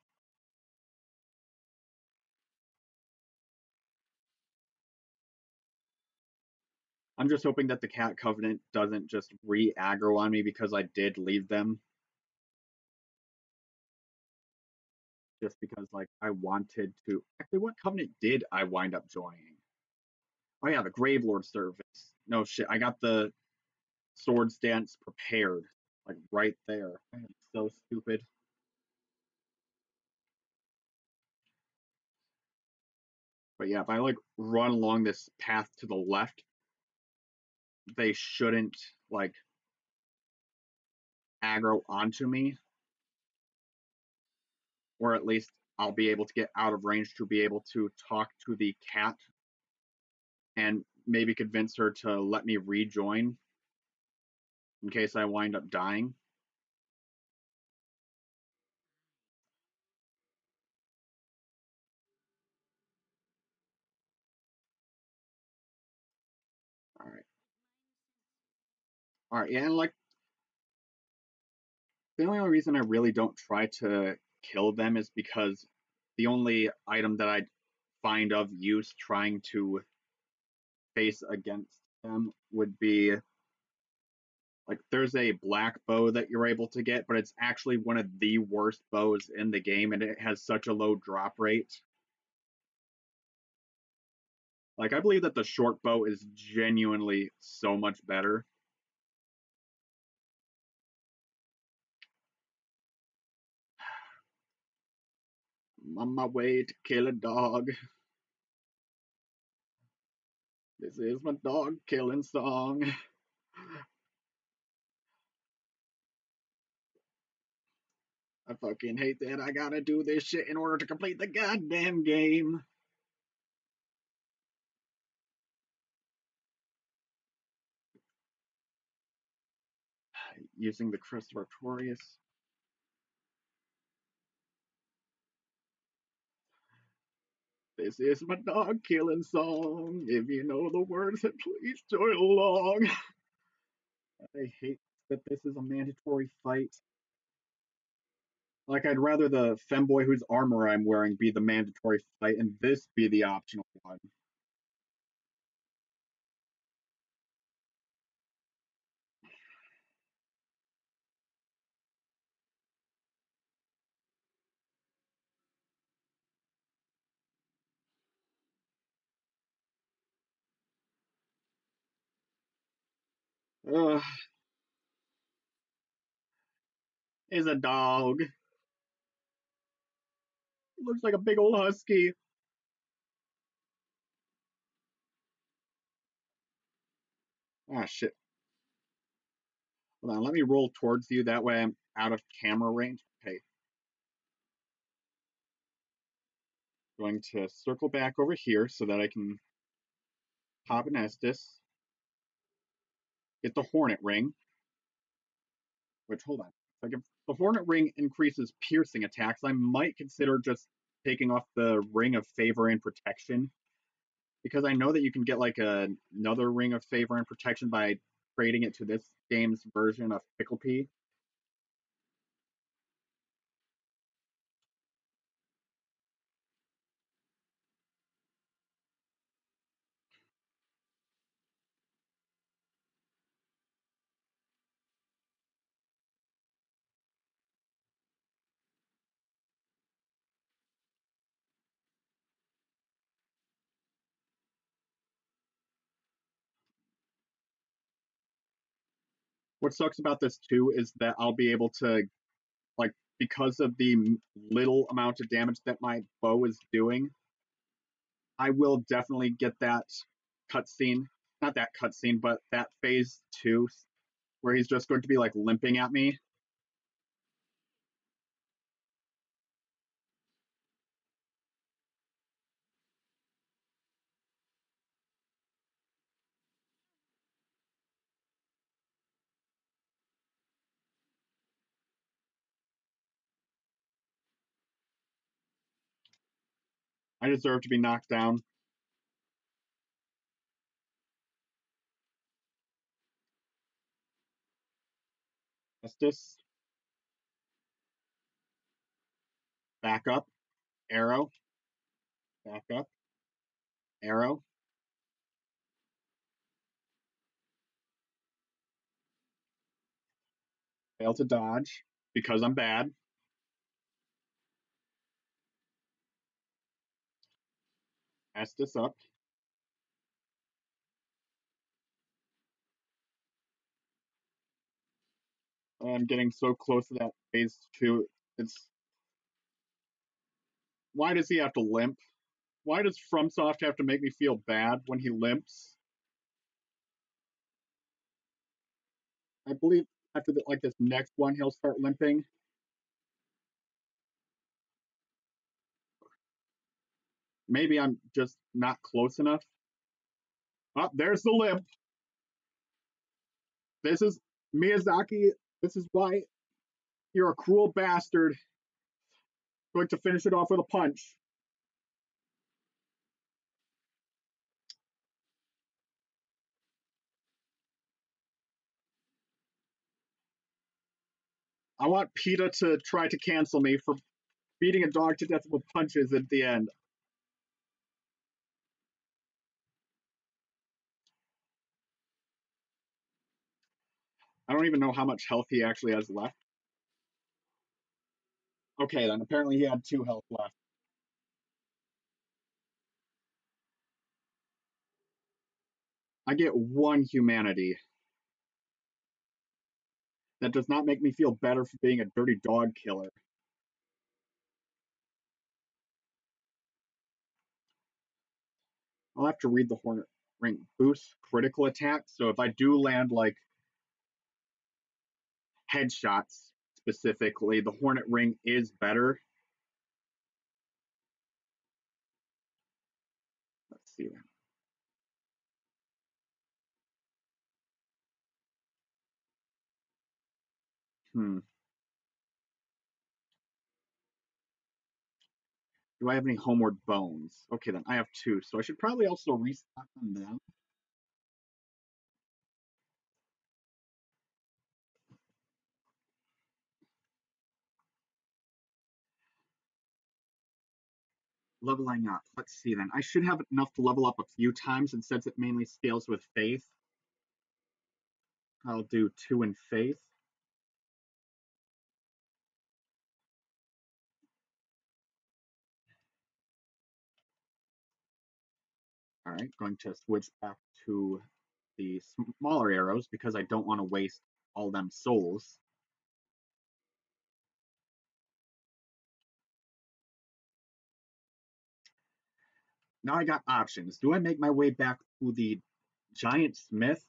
I'm just hoping that the Cat Covenant doesn't just re-aggro on me because I did leave them. Just because, like, I wanted to. Actually, what Covenant did I wind up joining? Oh, yeah, the Gravelord service. No shit, I got the Swords Dance prepared, like, right there. So stupid. But yeah, if I, like, run along this path to the left, they shouldn't, like, aggro onto me, or at least I'll be able to get out of range to be able to talk to the cat and maybe convince her to let me rejoin in case I wind up dying. All right. All right. Yeah. And like the only reason I really don't try to kill them is because the only item that I find of use trying to face against them would be like there's a black bow that you're able to get, but it's actually one of the worst bows in the game and it has such a low drop rate. Like I believe that the short bow is genuinely so much better. I'm on my way to kill a dog. This is my dog killing song. I fucking hate that I gotta do this shit in order to complete the goddamn game. Using the Crest of Artorias. This is my dog killing song. If you know the words, please join along. I hate that this is a mandatory fight. Like, I'd rather the femboy whose armor I'm wearing be the mandatory fight and this be the optional one. Ugh, is a dog. Looks like a big old husky. Ah, shit. Hold on, let me roll towards you. That way I'm out of camera range. Okay. Going to circle back over here so that I can pop an Estus. Get the Hornet Ring. Which, hold on. Like, if the Hornet Ring increases piercing attacks, I might consider just taking off the Ring of Favor and Protection. Because I know that you can get, like, another Ring of Favor and Protection by trading it to this game's version of Pickle Pea. What sucks about this, too, is that I'll be able to, like, because of the little amount of damage that my bow is doing, I will definitely get that cutscene. Not that cutscene, but that phase 2 where he's just going to be like limping at me. I deserve to be knocked down. Estus, back up, arrow, back up, arrow. Fail to dodge because I'm bad. Estus up. I'm getting so close to that phase 2. It's why does he have to limp? Why does FromSoft have to make me feel bad when he limps? I believe after like this next one, he'll start limping. Maybe I'm just not close enough. Oh, there's the limp. This is Miyazaki. This is why you're a cruel bastard. Going to finish it off with a punch. I want PETA to try to cancel me for beating a dog to death with punches at the end. I don't even know how much health he actually has left. Okay, then apparently he had 2 health left. I get 1 humanity. That does not make me feel better for being a dirty dog killer. I'll have to read the Hornet Ring. Boost critical attack. So if I do land like headshots specifically, the Hornet Ring is better. Let's see. Hmm. Do I have any homeward bones? Okay, then I have 2, so I should probably also restock on them. Leveling up. Let's see then. I should have enough to level up a few times, and since it mainly scales with faith, I'll do 2 in faith. All right, going to switch back to the smaller arrows because I don't want to waste all them souls. Now I got options. Do I make my way back to the giant smith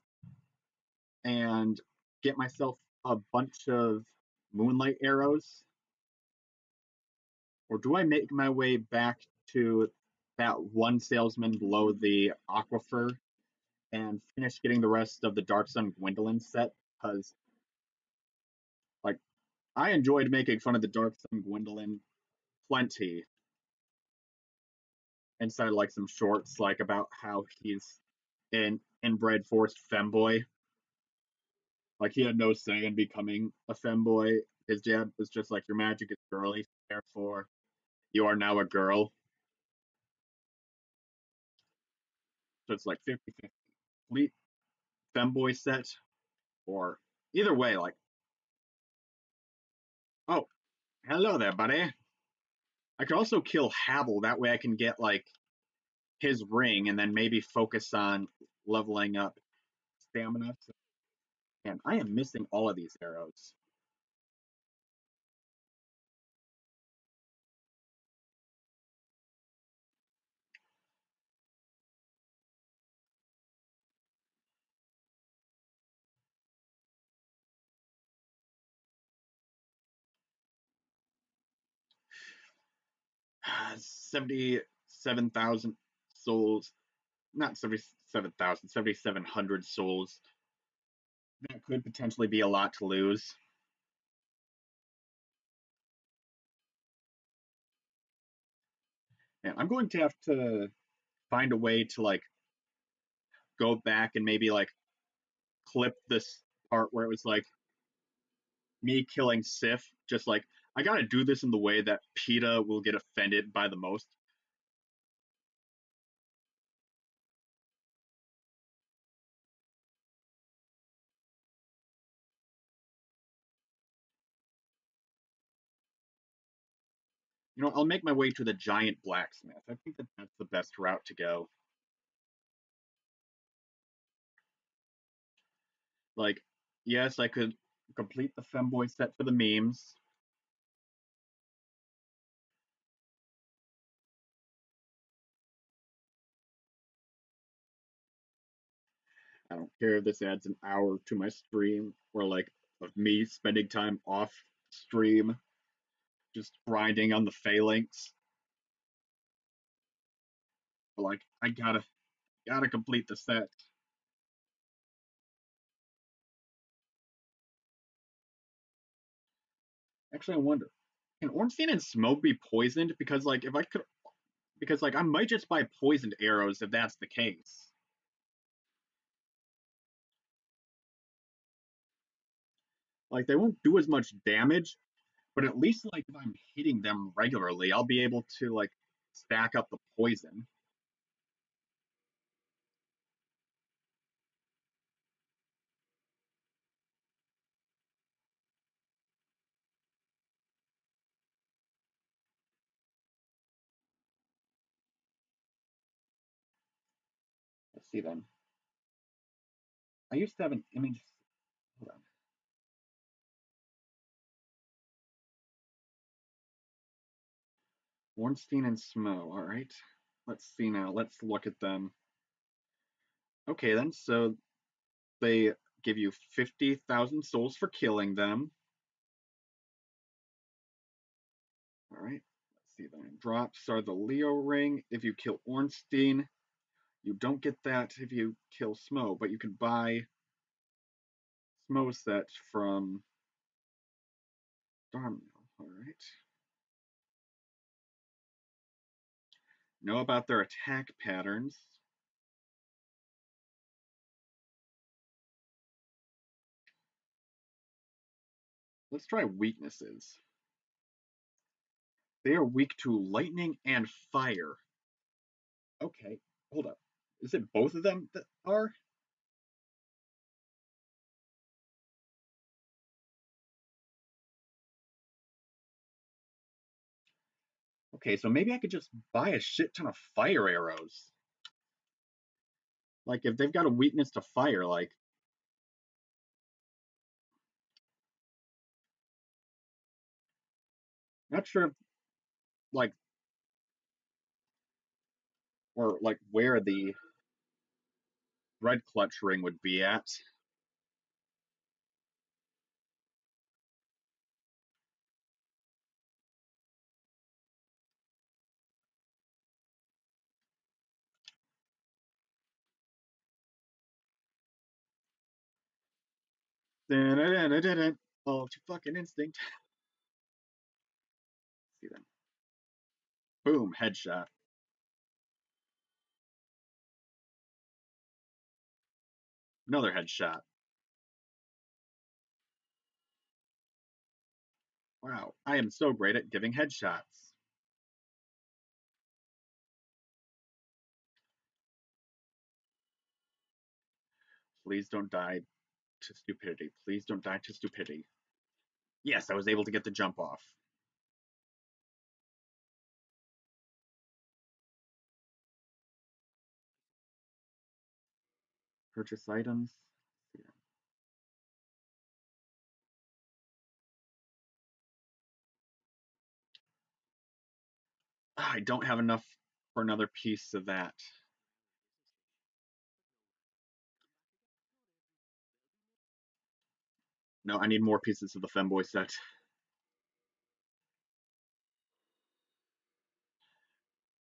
and get myself a bunch of moonlight arrows? Or do I make my way back to that one salesman below the aquifer and finish getting the rest of the Dark Sun Gwendolyn set? Because, like, I enjoyed making fun of the Dark Sun Gwendolyn plenty inside like some shorts, like about how he's an inbred forced femboy. Like he had no say in becoming a femboy. His dad was just like, your magic is girly, therefore you are now a girl. So it's like 50-50. Complete femboy set, or either way, like, oh, hello there, buddy. I could also kill Havel. That way I can get like his ring and then maybe focus on leveling up stamina. And I am missing all of these arrows. 77,000 souls. Not 77,000, 7,700 souls. That could potentially be a lot to lose. And I'm going to have to find a way to like go back and maybe like clip this part where it was like me killing Sif. Just like I gotta do this in the way that PETA will get offended by the most. I'll make my way to the giant blacksmith. I think that that's the best route to go. Like, yes, I could complete the femboy set for the memes. I don't care if this adds an hour to my stream or like of me spending time off stream just grinding on the phalanx. But like, I gotta complete the set. Actually, I wonder, can Ornstein and Smoke be poisoned? Because like, if I could, because like, I might just buy poisoned arrows if that's the case. Like, they won't do as much damage, but at least like if I'm hitting them regularly, I'll be able to like stack up the poison. Let's see then. I used to have an image. Hold on. Ornstein and Smo. All right. Let's see now. Let's look at them. Okay, then. So they give you 50,000 souls for killing them. All right. Let's see then. Drops are the Leo ring. If you kill Ornstein, you don't get that if you kill Smo, but you can buy Smo set from Darmil. All right. Know about their attack patterns. Let's try weaknesses. They are weak to lightning and fire. Okay, hold up. Is it both of them that are? Okay, so maybe I could just buy a shit ton of fire arrows. Like if they've got a weakness to fire, like not sure if like or like where the red clutch ring would be at. Oh, fucking instinct. See them. Boom, headshot. Another headshot. Wow, I am so great at giving headshots. Please don't die to stupidity. Please don't die to stupidity. Yes, I was able to get the jump off. Purchase items. I don't have enough for another piece of that. No, I need more pieces of the femboy set.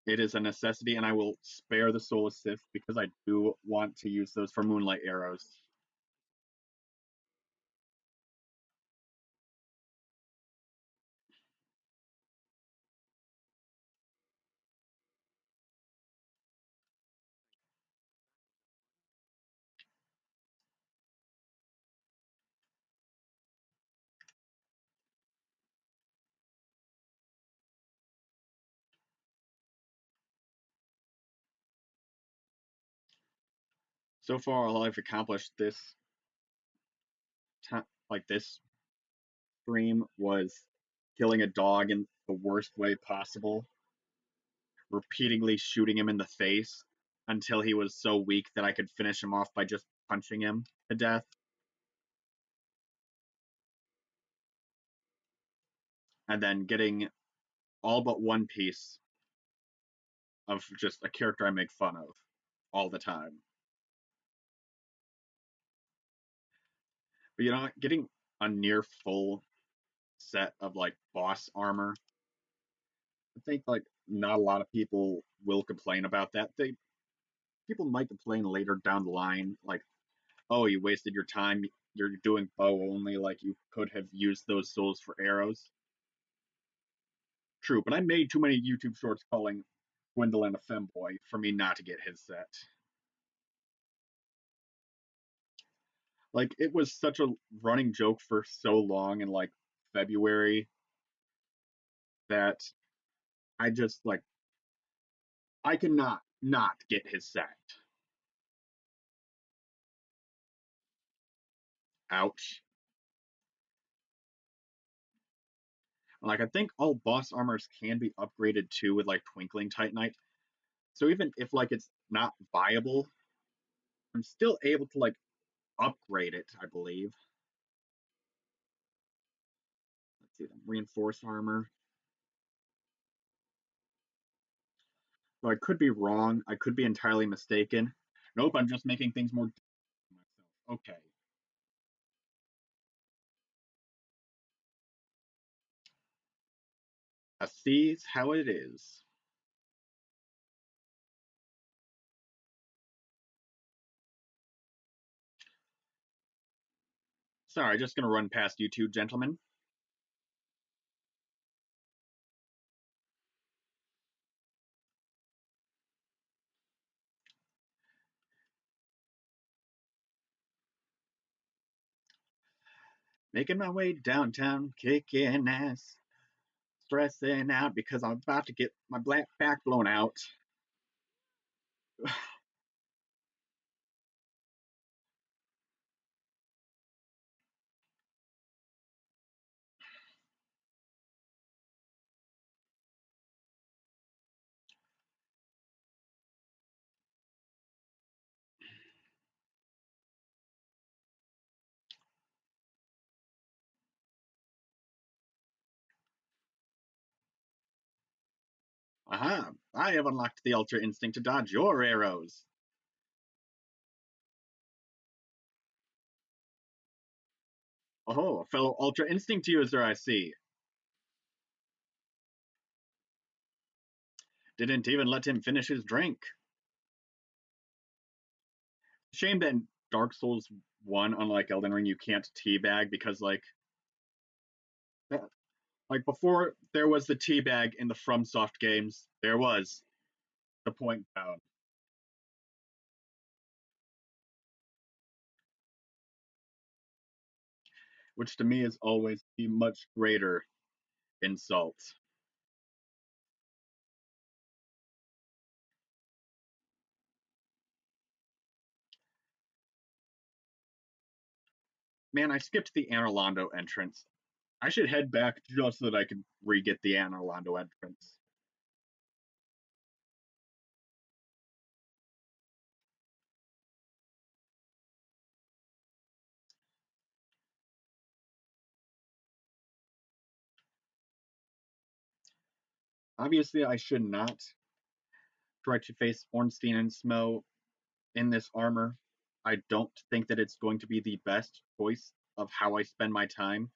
It is a necessity, and I will spare the Soul Assist because I do want to use those for Moonlight Arrows. So far, all I've accomplished this like this stream was killing a dog in the worst way possible, repeatedly shooting him in the face until he was so weak that I could finish him off by just punching him to death, and then getting all but one piece of just a character I make fun of all the time. But getting a near full set of like boss armor, I think like not a lot of people will complain about that. People might complain later down the line, like, oh, you wasted your time. You're doing bow only. Like you could have used those souls for arrows. True, but I made too many YouTube shorts calling Gwendolyn a femboy for me not to get his set. Like it was such a running joke for so long in like February that I just like I cannot not get his set. Ouch. Like I think all boss armors can be upgraded too with like Twinkling Titanite. So even if like it's not viable, I'm still able to like upgrade it, I believe. Let's see, reinforced armor. So I could be wrong. I could be entirely mistaken. Nope, I'm just making things more myself. Okay. I see how it is. Sorry, just gonna run past you two gentlemen. Making my way downtown, kicking ass, stressing out because I'm about to get my black back blown out. Aha! I have unlocked the Ultra Instinct to dodge your arrows. Oh, a fellow Ultra Instinct user, I see. Didn't even let him finish his drink. Shame that in Dark Souls 1, unlike Elden Ring, you can't teabag because, like before there was the teabag in the FromSoft games, there was the point down, which to me is always a much greater insult. Man, I skipped the Anor Londo entrance. I should head back just so that I can re-get the Anor Londo entrance. Obviously, I should not try to face Ornstein and Smough in this armor. I don't think that it's going to be the best choice of how I spend my time.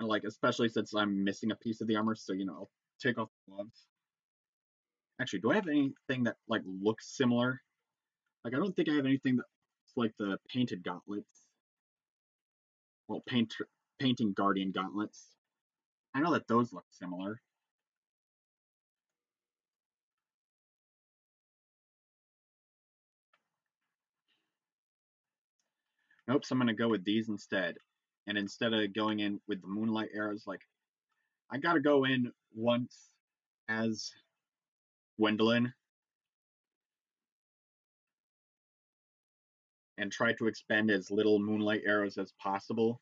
And like especially since I'm missing a piece of the armor, so I'll take off the gloves. Actually, do I have anything that like looks similar? Like I don't think I have anything that's like the painted gauntlets. Well, painting guardian gauntlets. I know that those look similar. Nope, so I'm gonna go with these instead. And instead of going in with the moonlight arrows, like I gotta go in once as Gwendolyn and try to expend as little moonlight arrows as possible.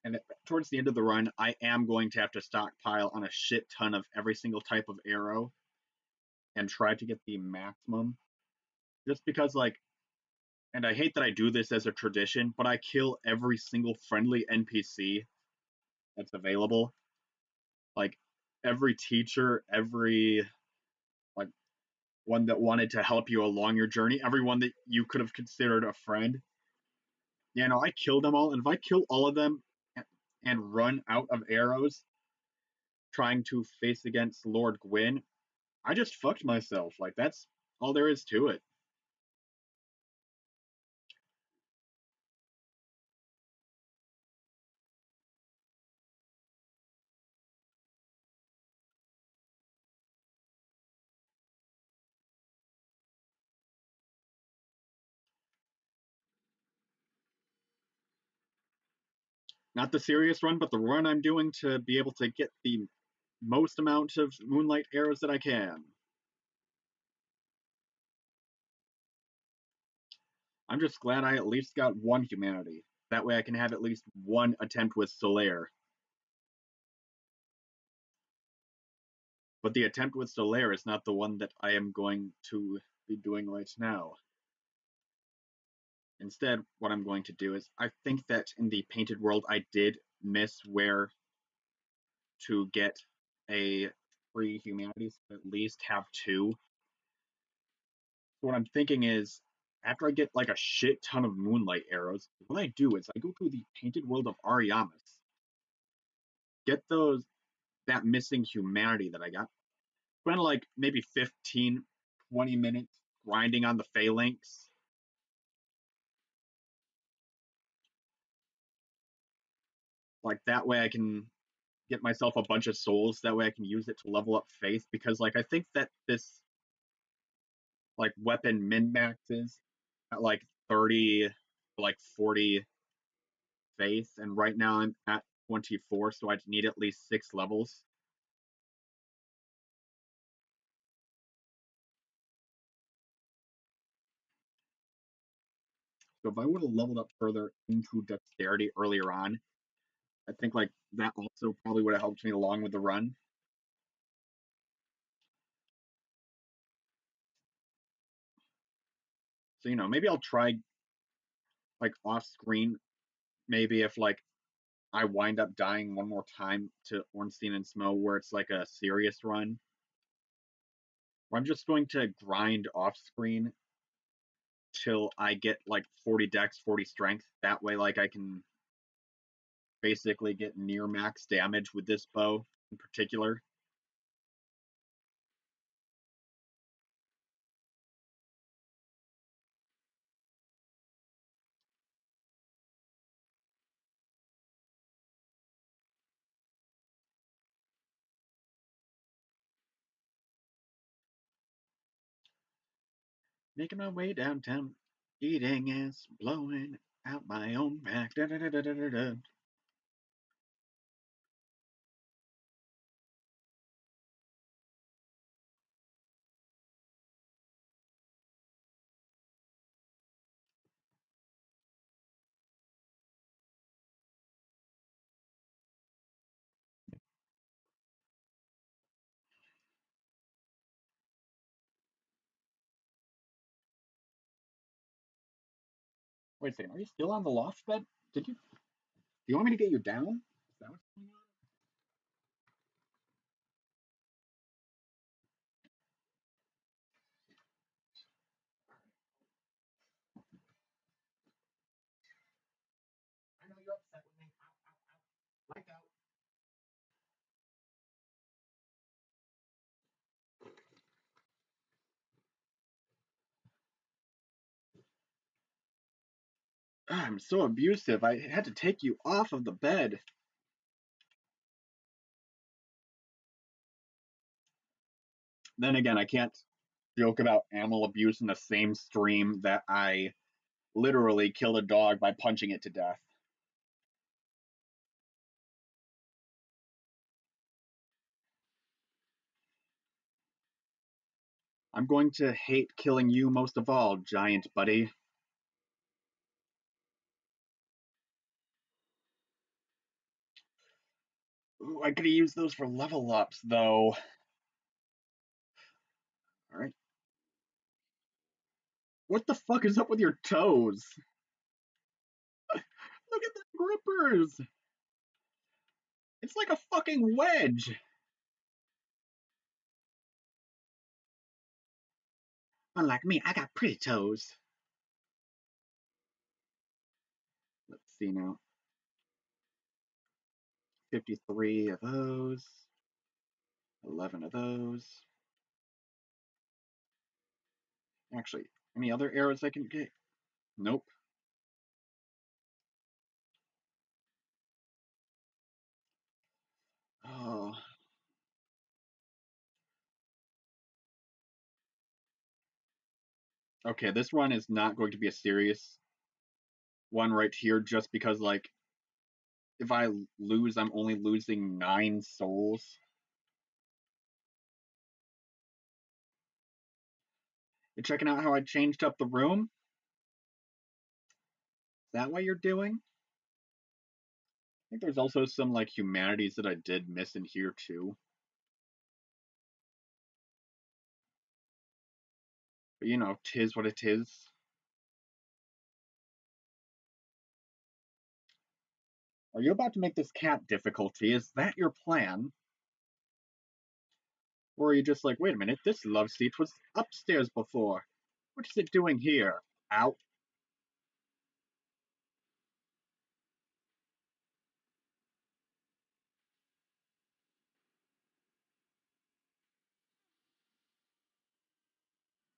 And towards the end of the run, I am going to have to stockpile on a shit ton of every single type of arrow and try to get the maximum. Just because, like, and I hate that I do this as a tradition, but I kill every single friendly NPC that's available. Like, every teacher, every, like, one that wanted to help you along your journey, everyone that you could have considered a friend. I kill them all. And if I kill all of them and run out of arrows trying to face against Lord Gwyn, I just fucked myself. Like that's all there is to it. Not the serious run, but the run I'm doing to be able to get the most amount of moonlight arrows that I can. I'm just glad I at least got one humanity. That way I can have at least one attempt with Solaire. But the attempt with Solaire is not the one that I am going to be doing right now. Instead, what I'm going to do is I think that in the painted world I did miss where to get a free humanities, at least have two. So what I'm thinking is after I get like a shit ton of moonlight arrows, what I do is I go to the painted world of Ariamis, get that missing humanity that I got, spend like maybe 15, 20 minutes grinding on the phalanx. Like that way I can get myself a bunch of souls. That way I can use it to level up faith because like I think that this like weapon min maxes at like 30 like 40 faith, and right now I'm at 24, so I'd need at least 6 levels. So if I would have leveled up further into dexterity earlier on, I think like that also probably would have helped me along with the run. So maybe I'll try like off screen. Maybe if like I wind up dying one more time to Ornstein and Smo, where it's like a serious run, where I'm just going to grind off screen till I get like 40 dex, 40 strength. That way, like I can basically get near max damage with this bow in particular. Making my way downtown, eating ass, blowing out my own back. Da, da, da, da, da, da. Wait a second, are you still on the loft bed? Did you? Do you want me to get you down? Is that what's going on? I know you're upset with me. Ow, ow, ow. Let go. I'm so abusive. I had to take you off of the bed. Then again, I can't joke about animal abuse in the same stream that I literally killed a dog by punching it to death. I'm going to hate killing you most of all, giant buddy. Ooh, I could have used those for level ups, though. Alright. What the fuck is up with your toes? Look at the grippers! It's like a fucking wedge! Unlike me, I got pretty toes. Let's see now. 53 of those. 11 of those. Actually, any other arrows I can get? Nope. Oh. Okay, this run is not going to be a serious one right here just because, like, if I lose, I'm only losing 9 souls. You're checking out how I changed up the room? Is that what you're doing? I think there's also some, like, humanities that I did miss in here, too. But, you know, 'tis what it is. Are you about to make this cat difficulty? Is that your plan? Or are you just like, wait a minute, this love seat was upstairs before. What is it doing here? Out.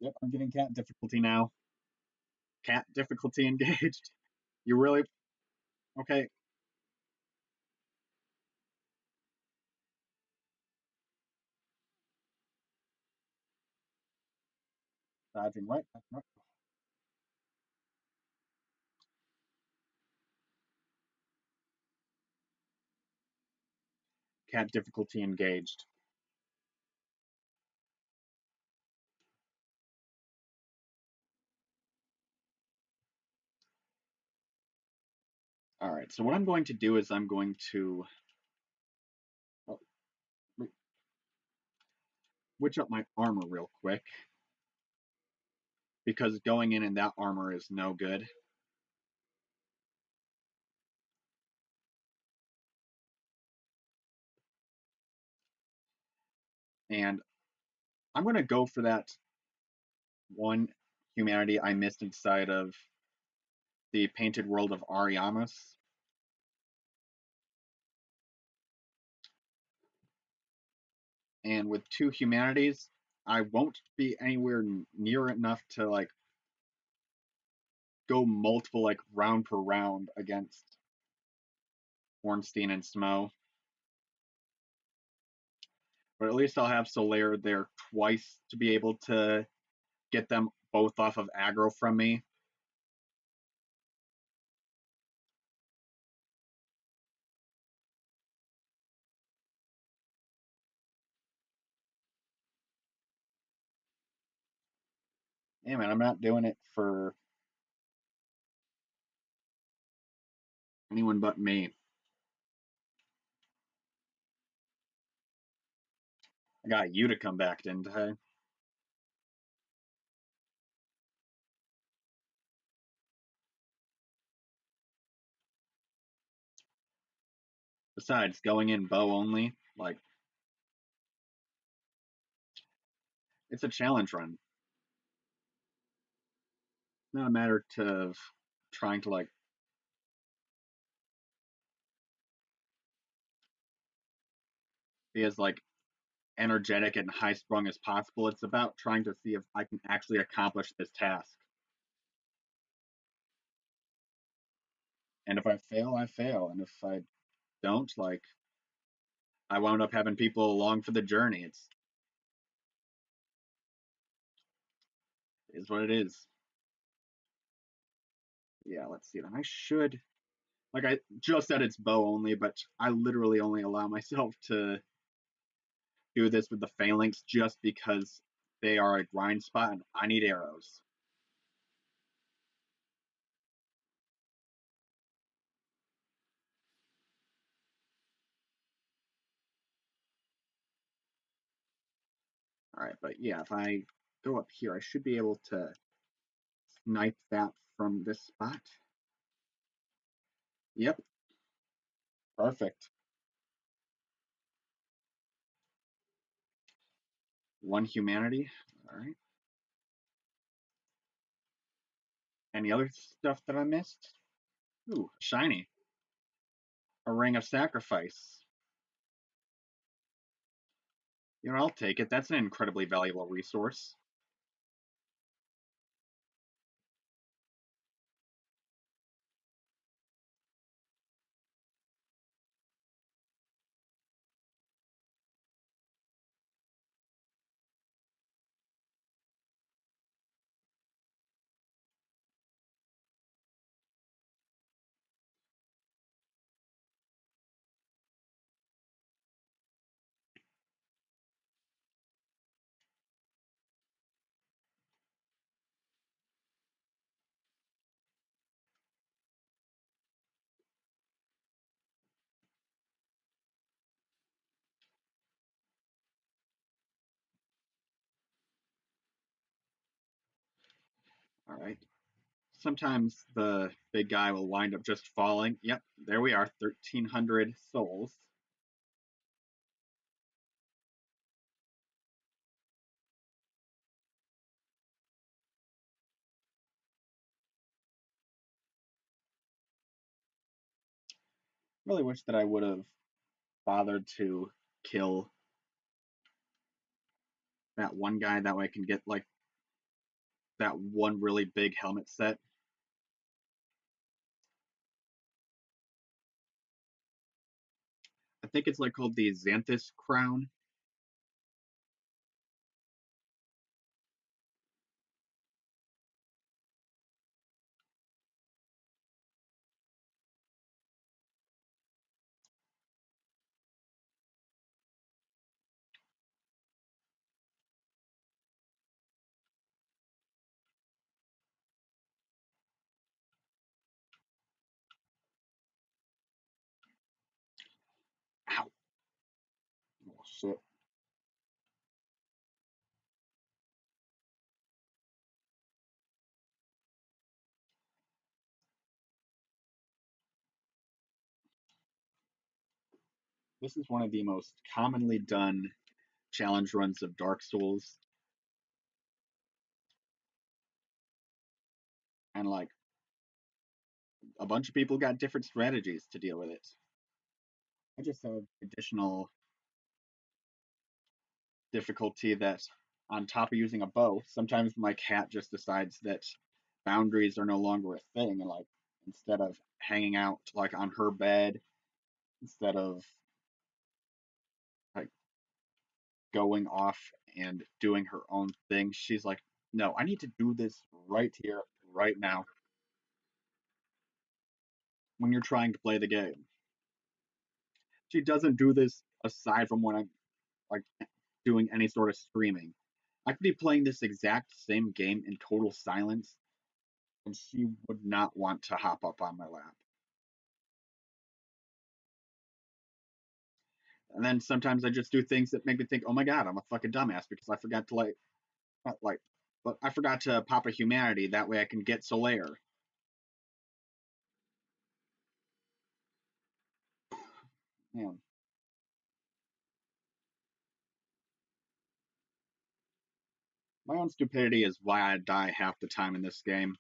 Yep, I'm getting cat difficulty now. Cat difficulty engaged. You really. Okay. Dodging right. Cat difficulty engaged. Alright, so what I'm going to do is I'm going to switch up my armor real quick. Because going in that armor is no good. And I'm going to go for that one humanity I missed inside of the Painted World of Ariamis. And with 2 humanities, I won't be anywhere near enough to like go multiple like round per round against Ornstein and Smo. But at least I'll have Solaire there twice to be able to get them both off of aggro from me. Hey man, I'm not doing it for anyone but me. I got you to come back, didn't I? Besides, going in bow only, like, it's a challenge run. Not a matter of trying to like be as like energetic and high sprung as possible. It's about trying to see if I can actually accomplish this task. And if I fail, I fail. And if I don't, like, I wound up having people along for the journey. It's is what it is. Yeah, let's see. I should like I just said it's bow only, but I literally only allow myself to do this with the phalanx just because they are a grind spot and I need arrows. All right, but yeah, if I go up here, I should be able to snipe that from this spot. Yep, perfect. One humanity. All right. Any other stuff that I missed? Ooh, shiny. A ring of sacrifice. You know, I'll take it. That's an incredibly valuable resource. All right. Sometimes the big guy will wind up just falling. Yep, there we are, 1,300 souls. Really wish that I would have bothered to kill that one guy. That way I can get like that one really big helmet set. I think it's like called the Xanthus crown. Ow. Oh, shit. This is one of the most commonly done challenge runs of Dark Souls. And like a bunch of people got different strategies to deal with it. I just have additional difficulty that on top of using a bow, sometimes my cat just decides that boundaries are no longer a thing and like instead of hanging out like on her bed, instead of like going off and doing her own thing, she's like, no, I need to do this right here, right now when you're trying to play the game. She doesn't do this aside from when I'm like doing any sort of streaming. I could be playing this exact same game in total silence, and she would not want to hop up on my lap. And then sometimes I just do things that make me think, oh my god, I'm a fucking dumbass because I forgot to like, not like, but I forgot to pop a humanity. That way I can get Solaire. Man, my own stupidity is why I die half the time in this game.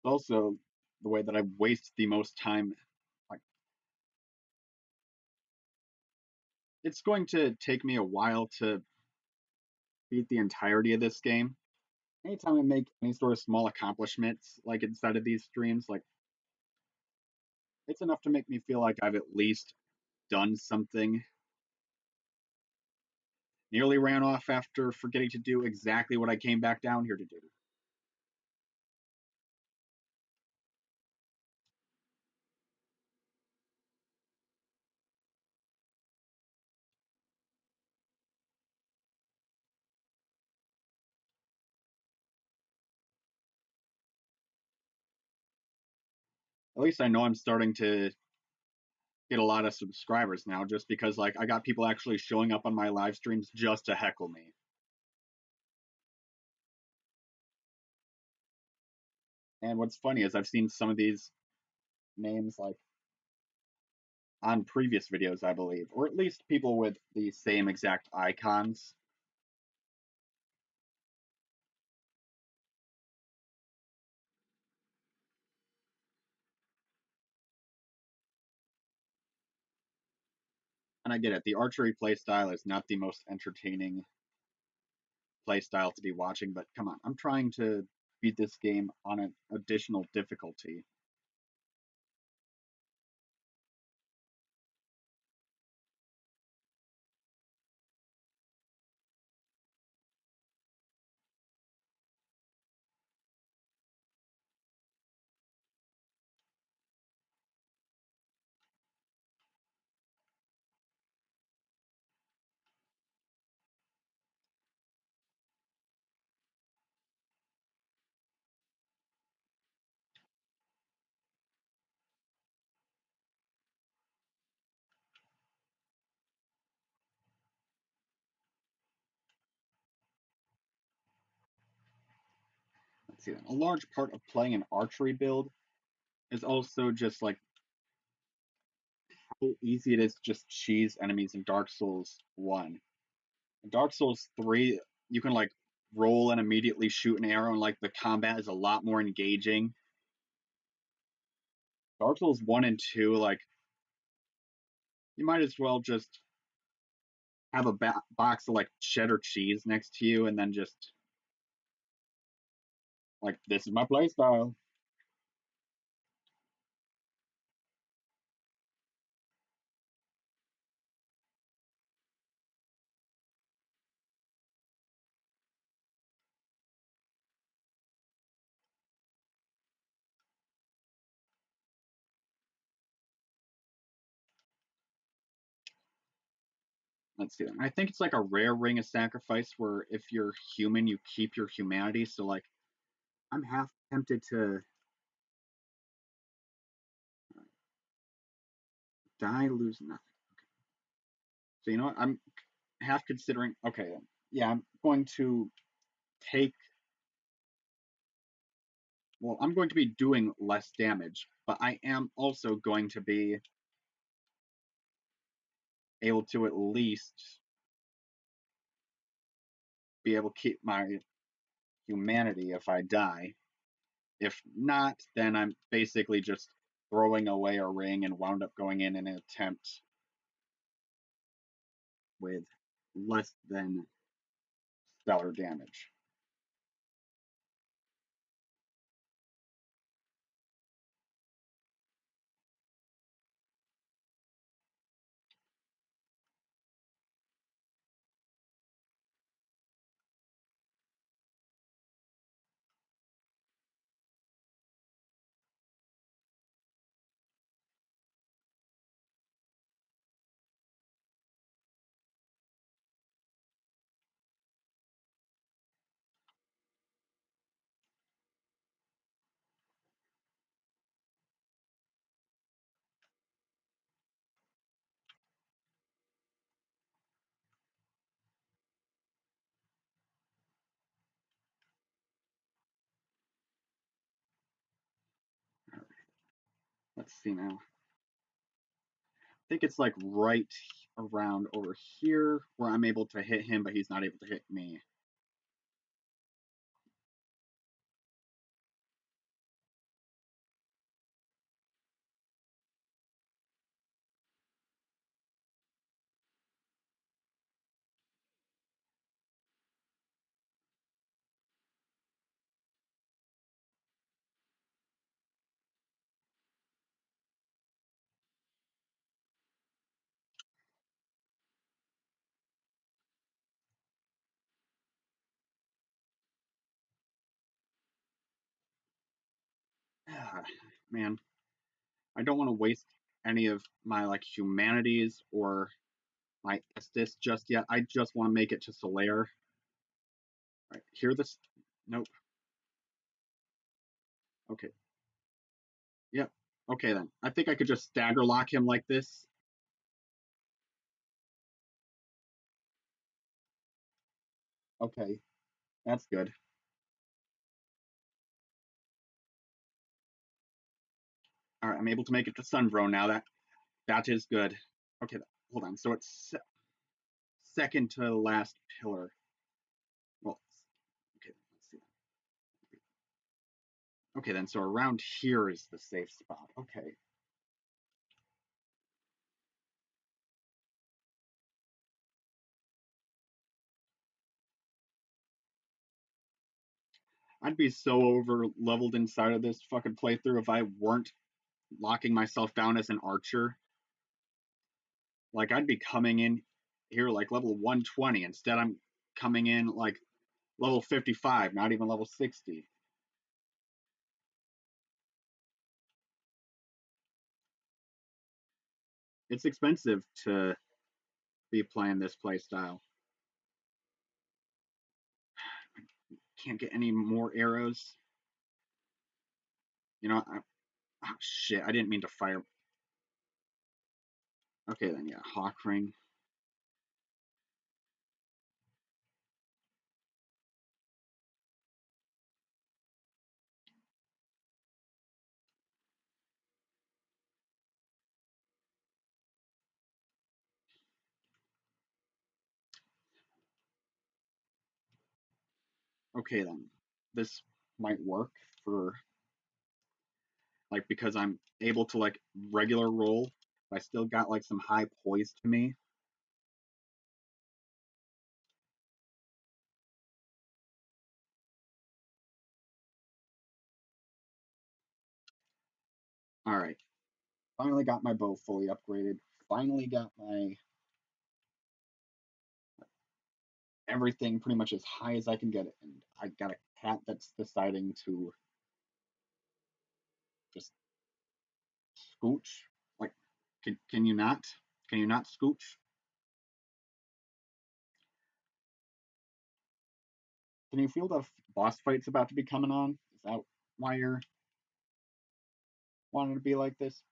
Also, the way that I waste the most time. Like, it's going to take me a while to beat the entirety of this game. Anytime I make any sort of small accomplishments, like inside of these streams, like it's enough to make me feel like I've at least done something. Nearly ran off after forgetting to do exactly what I came back down here to do. At least I know I'm starting to get a lot of subscribers now just because like I got people actually showing up on my live streams just to heckle me. And what's funny is I've seen some of these names like on previous videos, I believe, or at least people with the same exact icons. And I get it, the archery playstyle is not the most entertaining playstyle to be watching, but come on, I'm trying to beat this game on an additional difficulty. Let's see, a large part of playing an archery build is also just like how easy it is to just cheese enemies in Dark Souls 1. In Dark Souls 3, you can like roll and immediately shoot an arrow, and like the combat is a lot more engaging. Dark Souls 1 and 2, like, you might as well just have a box of like cheddar cheese next to you and then just like, this is my playstyle. Let's see. I think it's like a rare ring of sacrifice where if you're human, you keep your humanity. So like, I'm half tempted to die, lose nothing. So you know what? I'm half considering. Okay, then. Yeah, I'm going to take. Well, I'm going to be doing less damage, but I am also going to be able to at least be able to keep my humanity if I die. If not, then I'm basically just throwing away a ring and wound up going in an attempt with less than stellar damage. Let's see now. I think it's like right around over here where I'm able to hit him, but he's not able to hit me. Man, I don't want to waste any of my like humanities or my Estus just yet. I just want to make it to Solaire. Right, hear this? Nope. Okay. Yep. Okay then. I think I could just stagger lock him like this. Okay, that's good. All right, I'm able to make it to Sunbro now. That is good. Okay, hold on. So it's second to last pillar. Well, okay, let's see. Okay, then so around here is the safe spot. Okay. I'd be so over leveled inside of this fucking playthrough if I weren't locking myself down as an archer. Like I'd be coming in here like level 120. Instead, I'm coming in like level 55, not even level 60. It's expensive to be playing this playstyle. Can't get any more arrows. You know, oh, shit, I didn't mean to fire. Okay, then, yeah, Hawk Ring. Okay, then. This might work for, like, because I'm able to, like, regular roll. I still got, like, some high poise to me. All right. Finally got my bow fully upgraded. Finally got my everything pretty much as high as I can get it. And I got a cat that's deciding to just scooch. Like, can you not? Can you not scooch? Can you feel the boss fight's about to be coming on? Is that why you're wanting to be like this?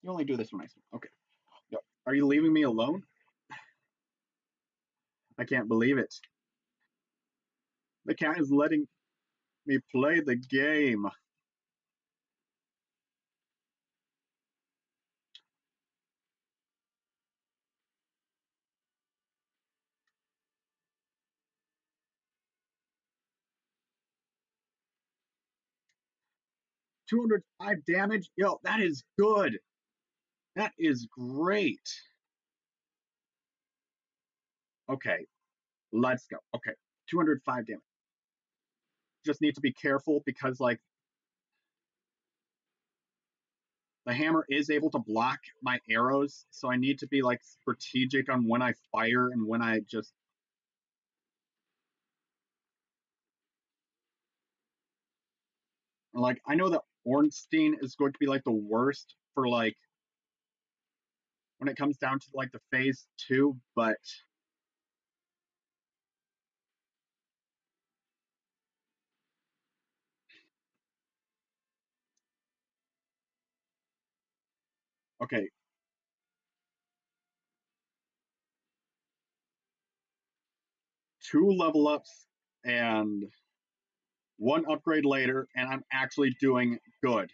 You only do this when I sleep. Okay. Yep. Are you leaving me alone? I can't believe it. The cat is letting me play the game. 205 damage. Yo, that is good. That is great. Okay, let's go. Okay, 205 damage. Just need to be careful because, like, the hammer is able to block my arrows, so I need to be, like, strategic on when I fire and when I just. Like, I know that Ornstein is going to be, like, the worst for, like, when it comes down to, like, the phase 2, but okay. 2 level ups and one upgrade later, and I'm actually doing good.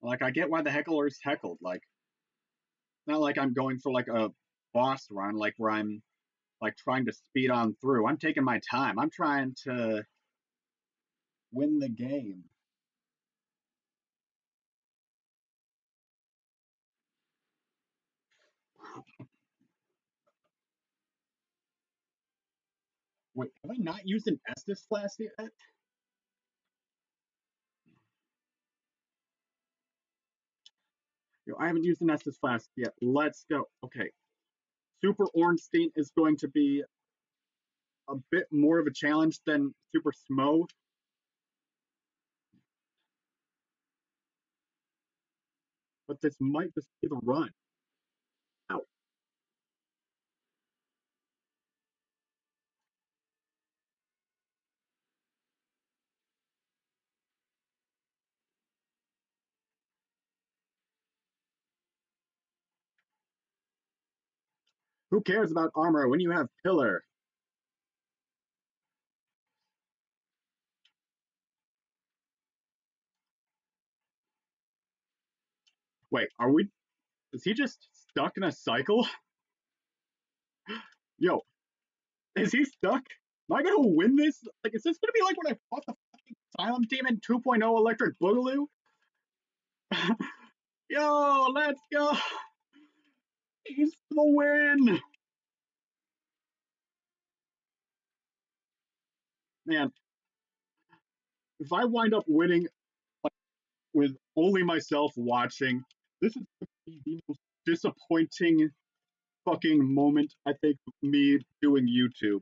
Like, I get why the hecklers heckled. Like, not like I'm going for like a boss run, like where I'm like trying to speed on through. I'm taking my time. I'm trying to win the game. Wait, have I not used an Estus Flask yet? I haven't used an Estus Flask yet. Let's go. Okay. Super Ornstein is going to be a bit more of a challenge than Super Smo. But this might just be the run. Ow. Who cares about armor when you have Pillar? Wait, are we? Is he just stuck in a cycle? Yo, is he stuck? Am I gonna win this? Like, is this gonna be like when I fought the fucking Asylum Demon 2.0 Electric Boogaloo? Yo, let's go! He's for the win! Man, if I wind up winning with only myself watching, this is the most disappointing fucking moment I think of me doing YouTube.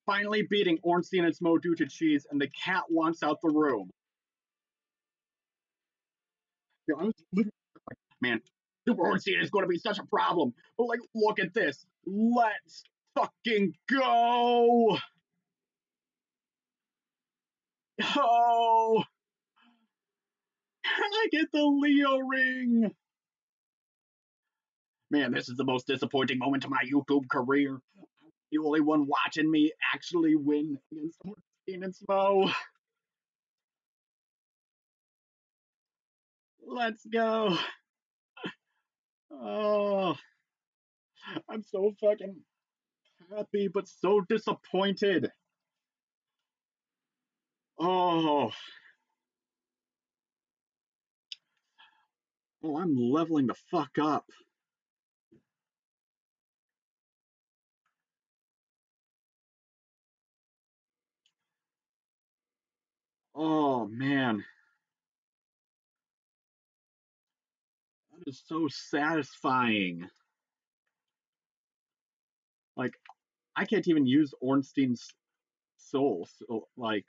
Finally beating Ornstein and Smo due to cheese, and the cat wants out the room. You know, I was literally like, man, Super Ornstein is going to be such a problem. But like, look at this. Let's fucking go! Oh, I get the Leo ring. Man, this is the most disappointing moment of my YouTube career. The only one watching me actually win against Ornstein and Smo. Let's go. Oh, I'm so fucking happy, but so disappointed. Oh, oh, I'm leveling the fuck up. Oh man, that is so satisfying. Like, I can't even use Ornstein's soul. So, like,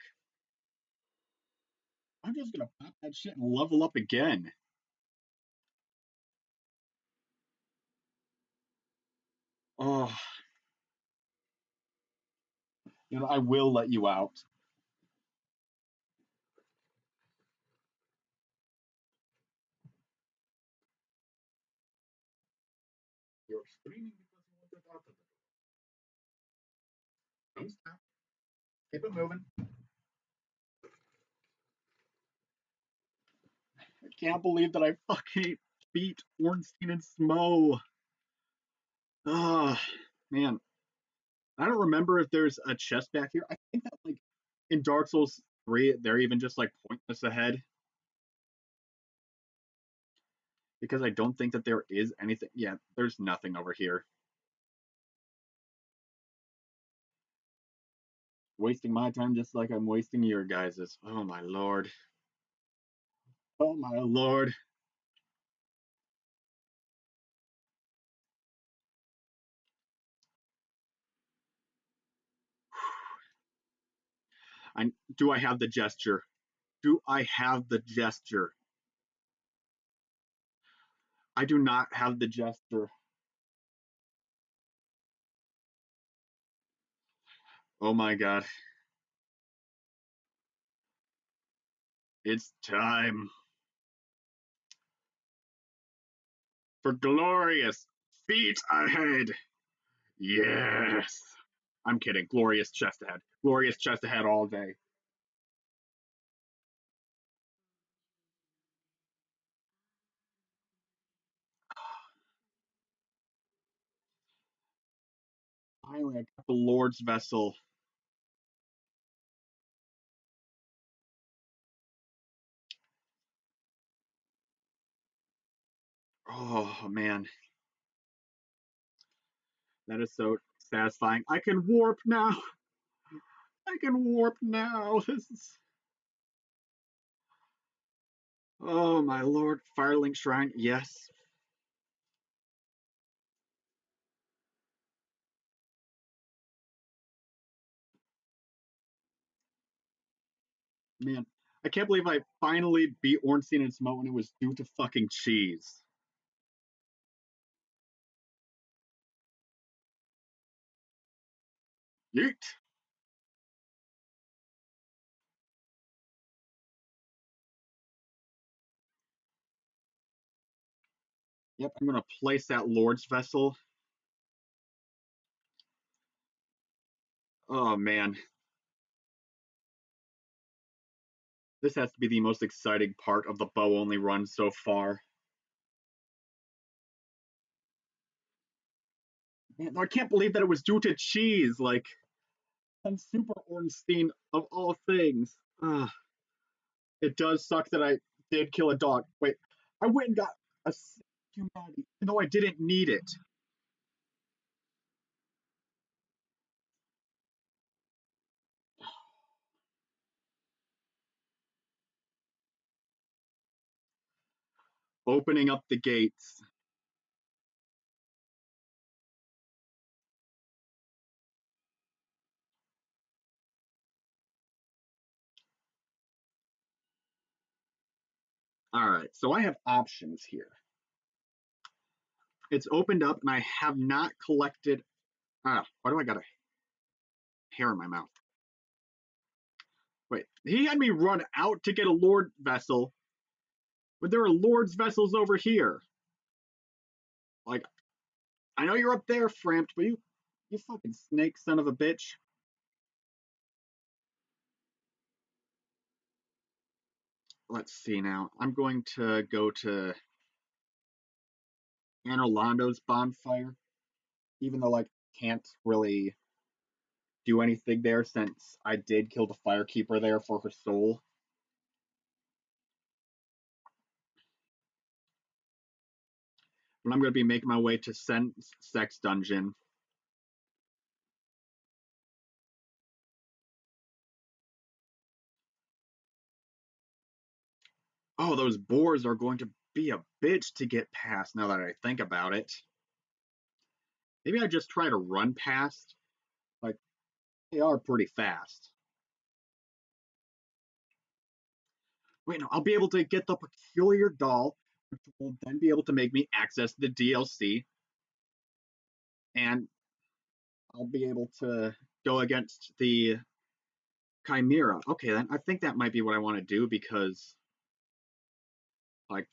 I'm just gonna pop that shit and level up again. Oh, I will let you out. You're screaming because you want it out of the door. Don't stop. Keep it moving. I can't believe that I fucking beat Ornstein and Smo. Oh, man. I don't remember if there's a chest back here. I think that, like, in Dark Souls 3, they're even just, like, pointless ahead. Because I don't think that there is anything. Yeah, there's nothing over here. Wasting my time just like I'm wasting your guys's. Oh, my lord. Oh, my lord. Do I have the gesture? Do I have the gesture? I do not have the gesture. Oh my god. It's time for glorious feet ahead. Yes. I'm kidding. Glorious chest ahead. Glorious chest ahead all day. Finally, I got the Lord's vessel. Oh man, that is so satisfying. I can warp now. I can warp now. This is. Oh my lord. Firelink Shrine. Yes. Man, I can't believe I finally beat Ornstein and Smote when it was due to fucking cheese. Yeet. Yep, I'm gonna place that Lord's vessel. Oh man, this has to be the most exciting part of the bow only run so far. Man, I can't believe that it was due to cheese. Like, and Super Ornstein of all things. It does suck that I did kill a dog. Wait, I went and got a humanity, even though I didn't need it. Opening up the gates. All right, so I have options here. It's opened up, and I have not collected. Why do I got a hair in my mouth? Wait, he had me run out to get a Lord vessel, but there are Lord's vessels over here. Like, I know you're up there, Frampt, but you fucking snake son of a bitch. Let's see now. I'm going to go to Anorlando's bonfire, even though like can't really do anything there since I did kill the firekeeper there for her soul. But I'm going to be making my way to Sex Dungeon. Oh, those boars are going to be a bitch to get past now that I think about it. Maybe I just try to run past. Like, they are pretty fast. Wait, no, I'll be able to get the peculiar doll, which will then be able to make me access the DLC. And I'll be able to go against the Chimera. Okay, then I think that might be what I want to do because, like,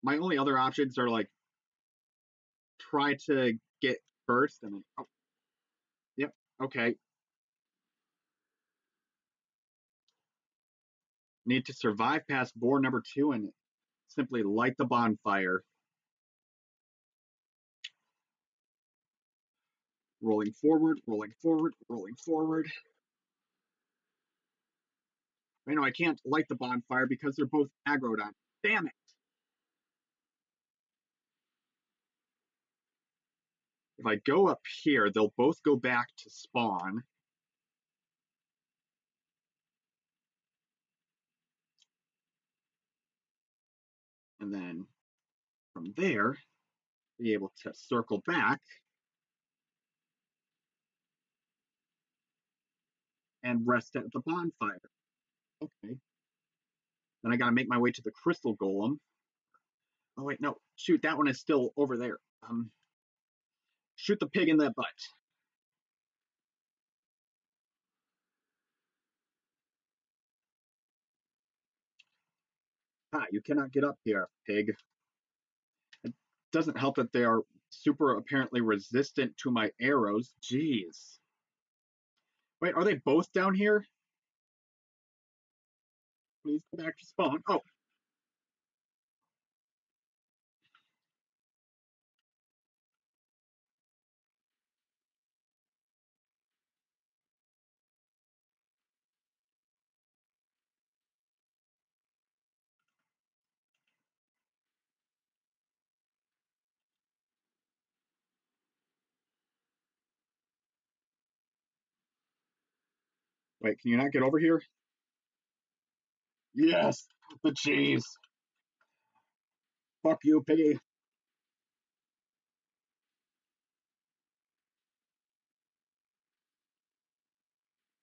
my only other options are like try to get first and then yep, okay. Need to survive past boar number 2 and simply light the bonfire. Rolling forward, rolling forward, rolling forward. I know I can't light the bonfire because they're both aggroed on. Damn it! If I go up here, they'll both go back to spawn. And then from there, be able to circle back and rest at the bonfire. Okay. Then I gotta make my way to the crystal golem. Oh wait, no, shoot, that one is still over there. Shoot the pig in the butt. Ah, you cannot get up here, pig. It doesn't help that they are super apparently resistant to my arrows. Jeez. Wait, are they both down here? Please go back to spawn. Oh, wait, can you not get over here? Yes, the cheese. Fuck you, piggy.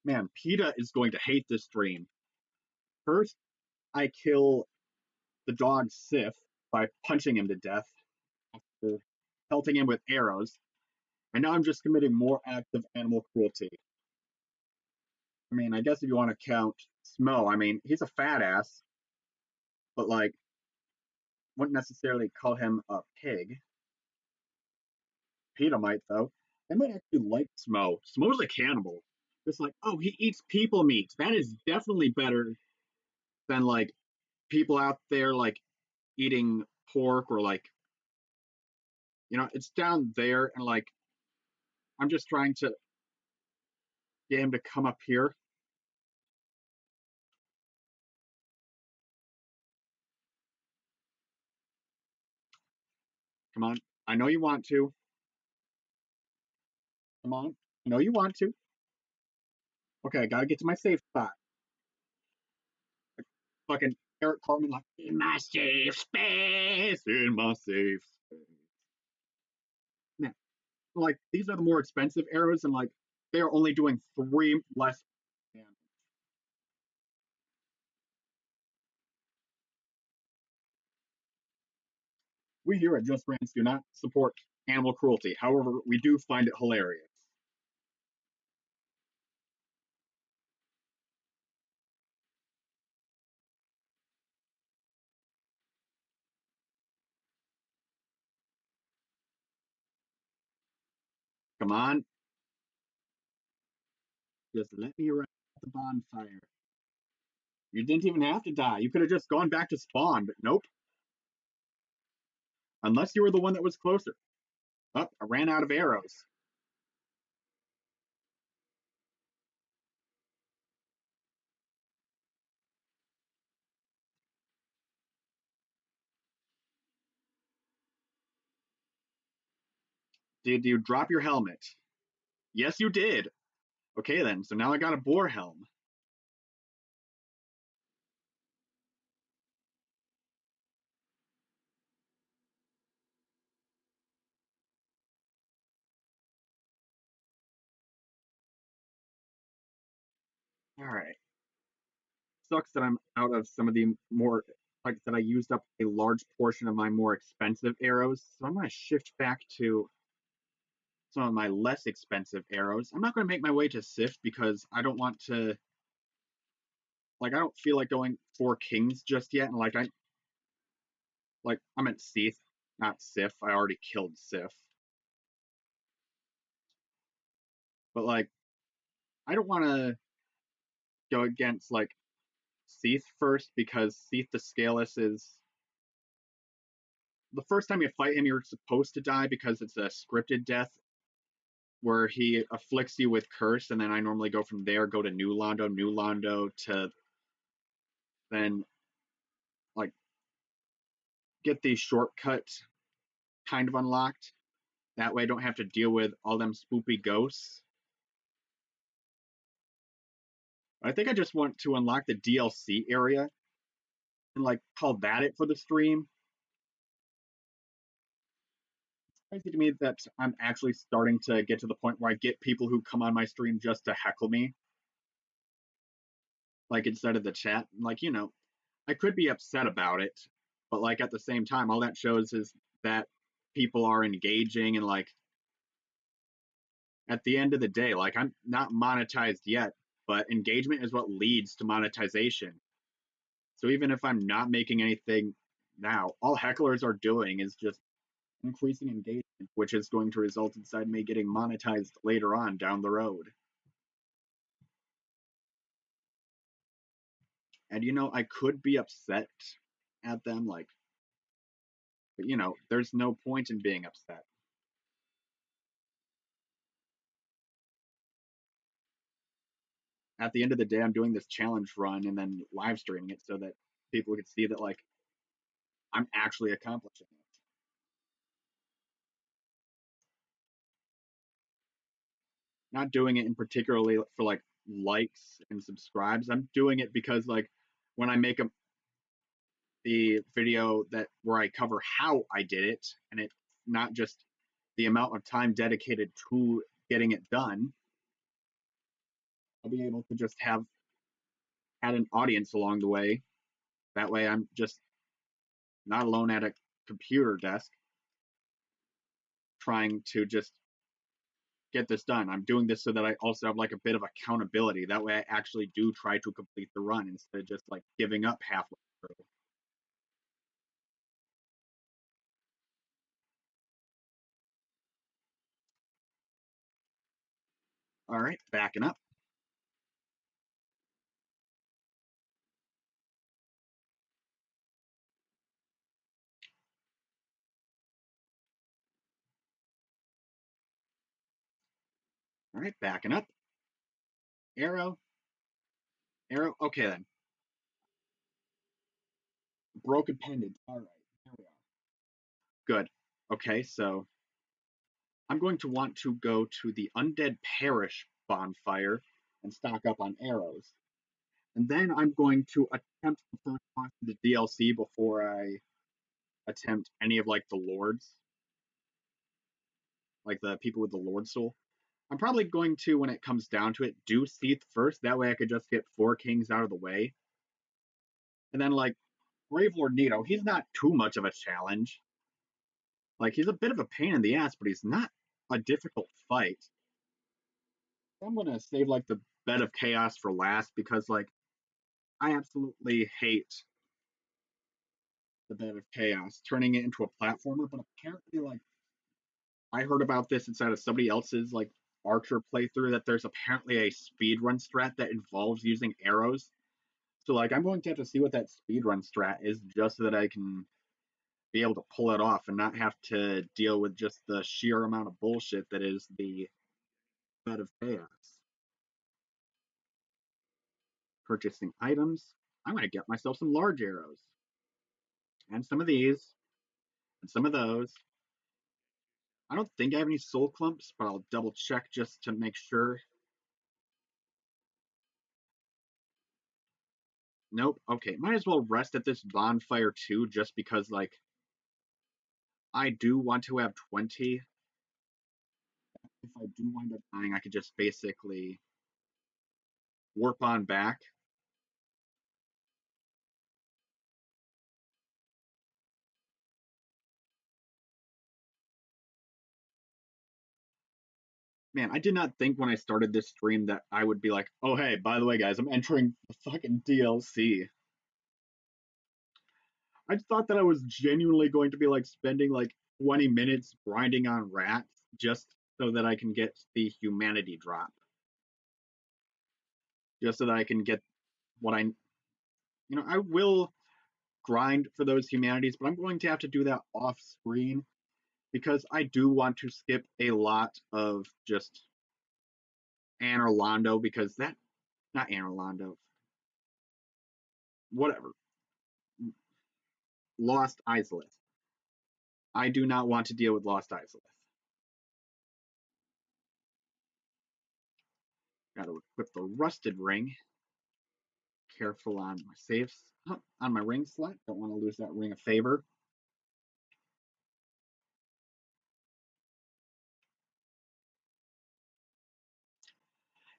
Man, PETA is going to hate this stream. First, I kill the dog Sif by punching him to death after pelting him with arrows, and now I'm just committing more acts of animal cruelty. I mean, I guess if you want to count Smo, I mean, he's a fat ass, but like, wouldn't necessarily call him a pig. PETA might, though. I might actually like Smo. Smo's a cannibal. It's like, oh, he eats people meat. That is definitely better than like people out there like eating pork or like, it's down there and like I'm just trying to get him to come up here. Come on. I know you want to. Come on. I know you want to. Okay, I gotta get to my safe spot. Fucking Eric Cartman, like, in my safe space, in my safe space. Man, like, these are the more expensive arrows, and like, they are only doing 3 less damage. We here at Just Rants do not support animal cruelty. However, we do find it hilarious. Come on, just let me run the bonfire. You didn't even have to die. You could have just gone back to spawn, but nope. Unless you were the one that was closer. Oh, I ran out of arrows. Did you drop your helmet? Yes, you did. Okay, then. So now I got a boar helm. All right. Sucks that I'm out of some of the more, like, that I used up a large portion of my more expensive arrows. So I'm going to shift back to some of my less expensive arrows. I'm not going to make my way to Sif because I don't want to, like, I don't feel like going for Kings just yet. And, I'm at Seath, not Sif. I already killed Sif. But, like, I don't want to go against, like, Seath first because Seath the Scaleless is the first time you fight him, you're supposed to die because it's a scripted death where he afflicts you with curse, and then I normally go from there, go to New Londo to then like get the shortcut kind of unlocked. That way I don't have to deal with all them spoopy ghosts. I think I just want to unlock the DLC area and like call that it for the stream. It's crazy to me that I'm actually starting to get to the point where I get people who come on my stream just to heckle me. Like instead of the chat. Like, I could be upset about it, but like at the same time, all that shows is that people are engaging and like at the end of the day, like I'm not monetized yet, but engagement is what leads to monetization. So even if I'm not making anything now, all hecklers are doing is just increasing engagement, which is going to result inside me getting monetized later on down the road. And I could be upset at them, like, but there's no point in being upset. At the end of the day, I'm doing this challenge run and then live streaming it so that people can see that like I'm actually accomplishing it. Not doing it in particularly for like likes and subscribes. I'm doing it because like when I make the video that where I cover how I did it, and it's not just the amount of time dedicated to getting it done, I'll be able to just have had an audience along the way. That way, I'm just not alone at a computer desk trying to just get this done. I'm doing this so that I also have like a bit of accountability. That way, I actually do try to complete the run instead of just like giving up halfway through. All right, backing up. All right, backing up. Arrow, arrow. Okay, then. Broken pendant. All right, here we are. Good. Okay, so I'm going to want to go to the Undead Parish bonfire and stock up on arrows. And then I'm going to attempt the first boss of the DLC before I attempt any of like the lords, like the people with the lord soul. I'm probably going to, when it comes down to it, do Seath first. That way I could just get 4 kings out of the way. And then like Brave Lord Nito, he's not too much of a challenge. Like he's a bit of a pain in the ass, but he's not a difficult fight. I'm gonna save like the Bed of Chaos for last because like I absolutely hate the Bed of Chaos, turning it into a platformer. But apparently, like I heard about this inside of somebody else's like Archer playthrough that there's apparently a speedrun strat that involves using arrows. So like I'm going to have to see what that speedrun strat is just so that I can be able to pull it off and not have to deal with just the sheer amount of bullshit that is the Bed of Chaos. Purchasing items. I'm going to get myself some large arrows. And some of these. And some of those. I don't think I have any soul clumps, but I'll double check just to make sure. Nope. Okay, might as well rest at this bonfire too, just because, like, I do want to have 20. If I do wind up dying, I could just basically warp on back. Man, I did not think when I started this stream that I would be like, oh, hey, by the way, guys, I'm entering the fucking DLC. I thought that I was genuinely going to be like spending like 20 minutes grinding on rats just so that I can get the humanity drop. Just so that I can get what I will grind for those humanities, but I'm going to have to do that off screen because I do want to skip a lot of just Anor Londo because that, not Anor Londo, whatever, Lost Izalith. I do not want to deal with Lost Izalith. Got to equip the Rusted Ring. Careful on my saves, on my ring slot. Don't want to lose that Ring of Favor.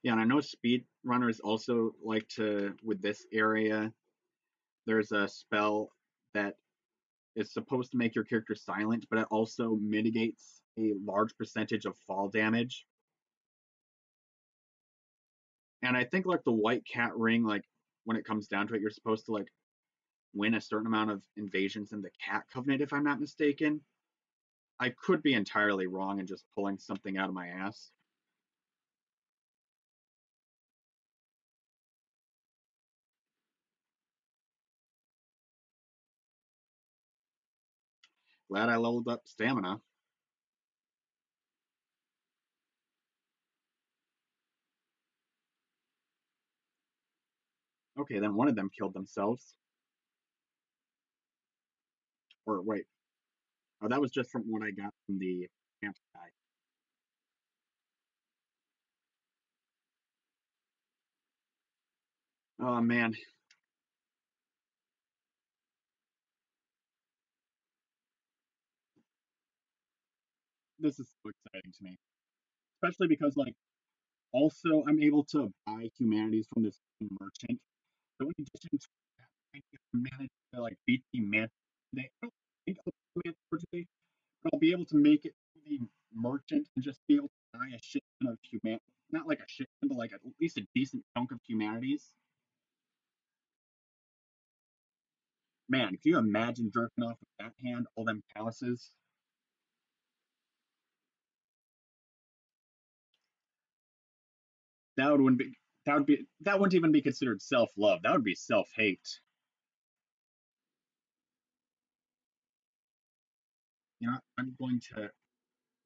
Yeah, and I know speedrunners also like to, with this area, there's a spell that is supposed to make your character silent, but it also mitigates a large percentage of fall damage. And I think like the white cat ring, like when it comes down to it, you're supposed to like win a certain amount of invasions in the Cat Covenant, if I'm not mistaken. I could be entirely wrong and just pulling something out of my ass. Glad I leveled up stamina. Okay, then one of them killed themselves. Or wait, oh, that was just from what I got from the camp guy. Oh man, this is so exciting to me, especially because like also I'm able to buy humanities from this merchant. So in addition to that, I manage to like beat the man today. I don't think I'll beat the man today, but I'll be able to make it to the merchant and just be able to buy a shit ton of human, not like a shit ton, but like at least a decent chunk of humanities. Man, can you imagine jerking off with that hand, all them palaces? That wouldn't be that wouldn't even be considered self love. That would be self hate. You know, I'm going to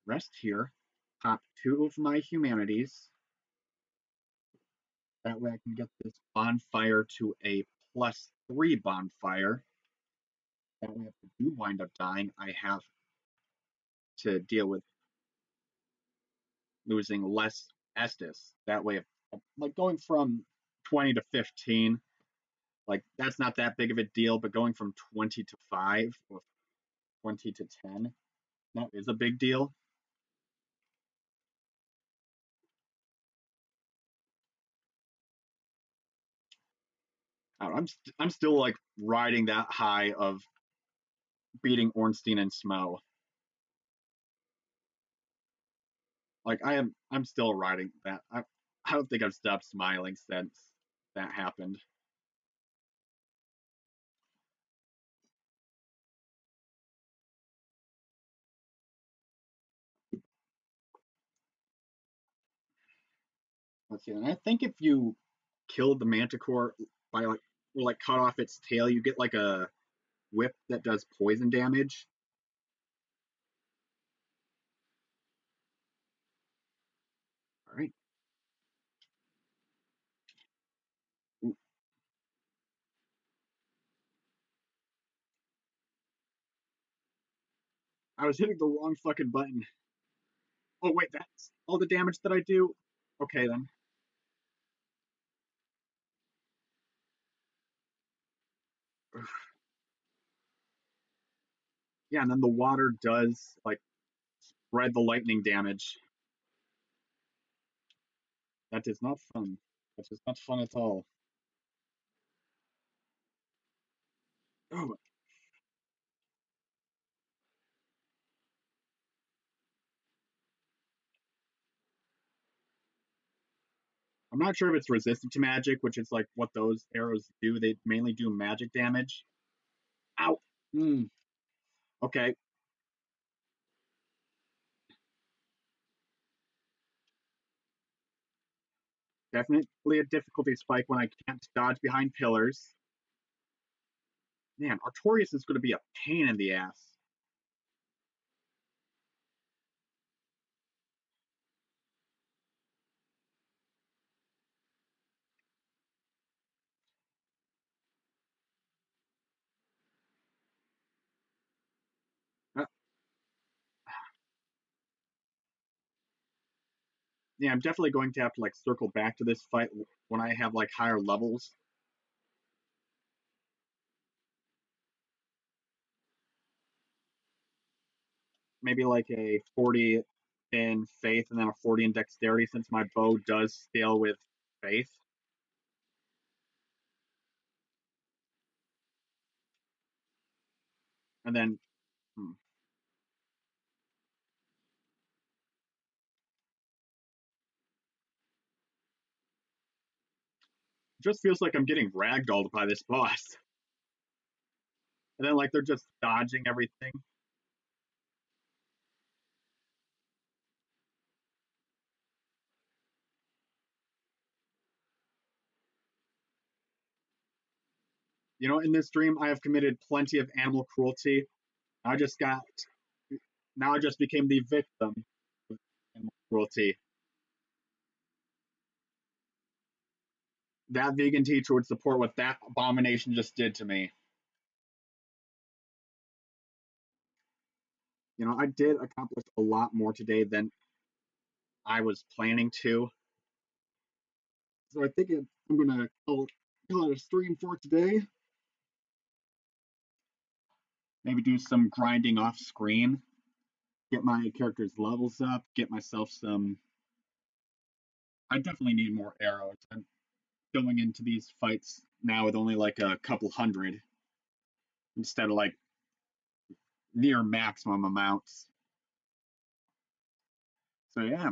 rest here, pop two of my humanities. That way I can get this bonfire to a +3 bonfire. That way, if I do wind up dying, I have to deal with losing less Estus. That way, if, like going from 20 to 15, like that's not that big of a deal, but going from 20 to 5 or 20 to 10, that is a big deal. I'm still like riding that high of beating Ornstein and Smo. Like I'm still riding that. I don't think I've stopped smiling since that happened. Let's see. And I think if you kill the Manticore by like or like cut off its tail, you get like a whip that does poison damage. All right. Ooh, I was hitting the wrong fucking button. Oh wait, that's all the damage that I do. Okay then. Yeah, and then the water does like spread the lightning damage. That is not fun. That is not fun at all. Oh, I'm not sure if it's resistant to magic, which is like what those arrows do. They mainly do magic damage. Ow. Hmm. Okay. Definitely a difficulty spike when I can't dodge behind pillars. Man, Artorias is going to be a pain in the ass. Uh, yeah, I'm definitely going to have to like circle back to this fight when I have like higher levels. Maybe like a 40 in faith and then a 40 in dexterity since my bow does scale with faith. And then just feels like I'm getting ragdolled by this boss. and then like they're just dodging everything. You know, in this dream, I have committed plenty of animal cruelty. I just got now I just became the victim of animal cruelty. That vegan teacher would support what that abomination just did to me. You know, I did accomplish a lot more today than I was planning to. So I think I'm gonna call it a stream for today. Maybe do some grinding off screen, get my character's levels up, get myself some. I definitely need more arrows. I'm going into these fights now with only like a couple hundred instead of like near maximum amounts. So yeah,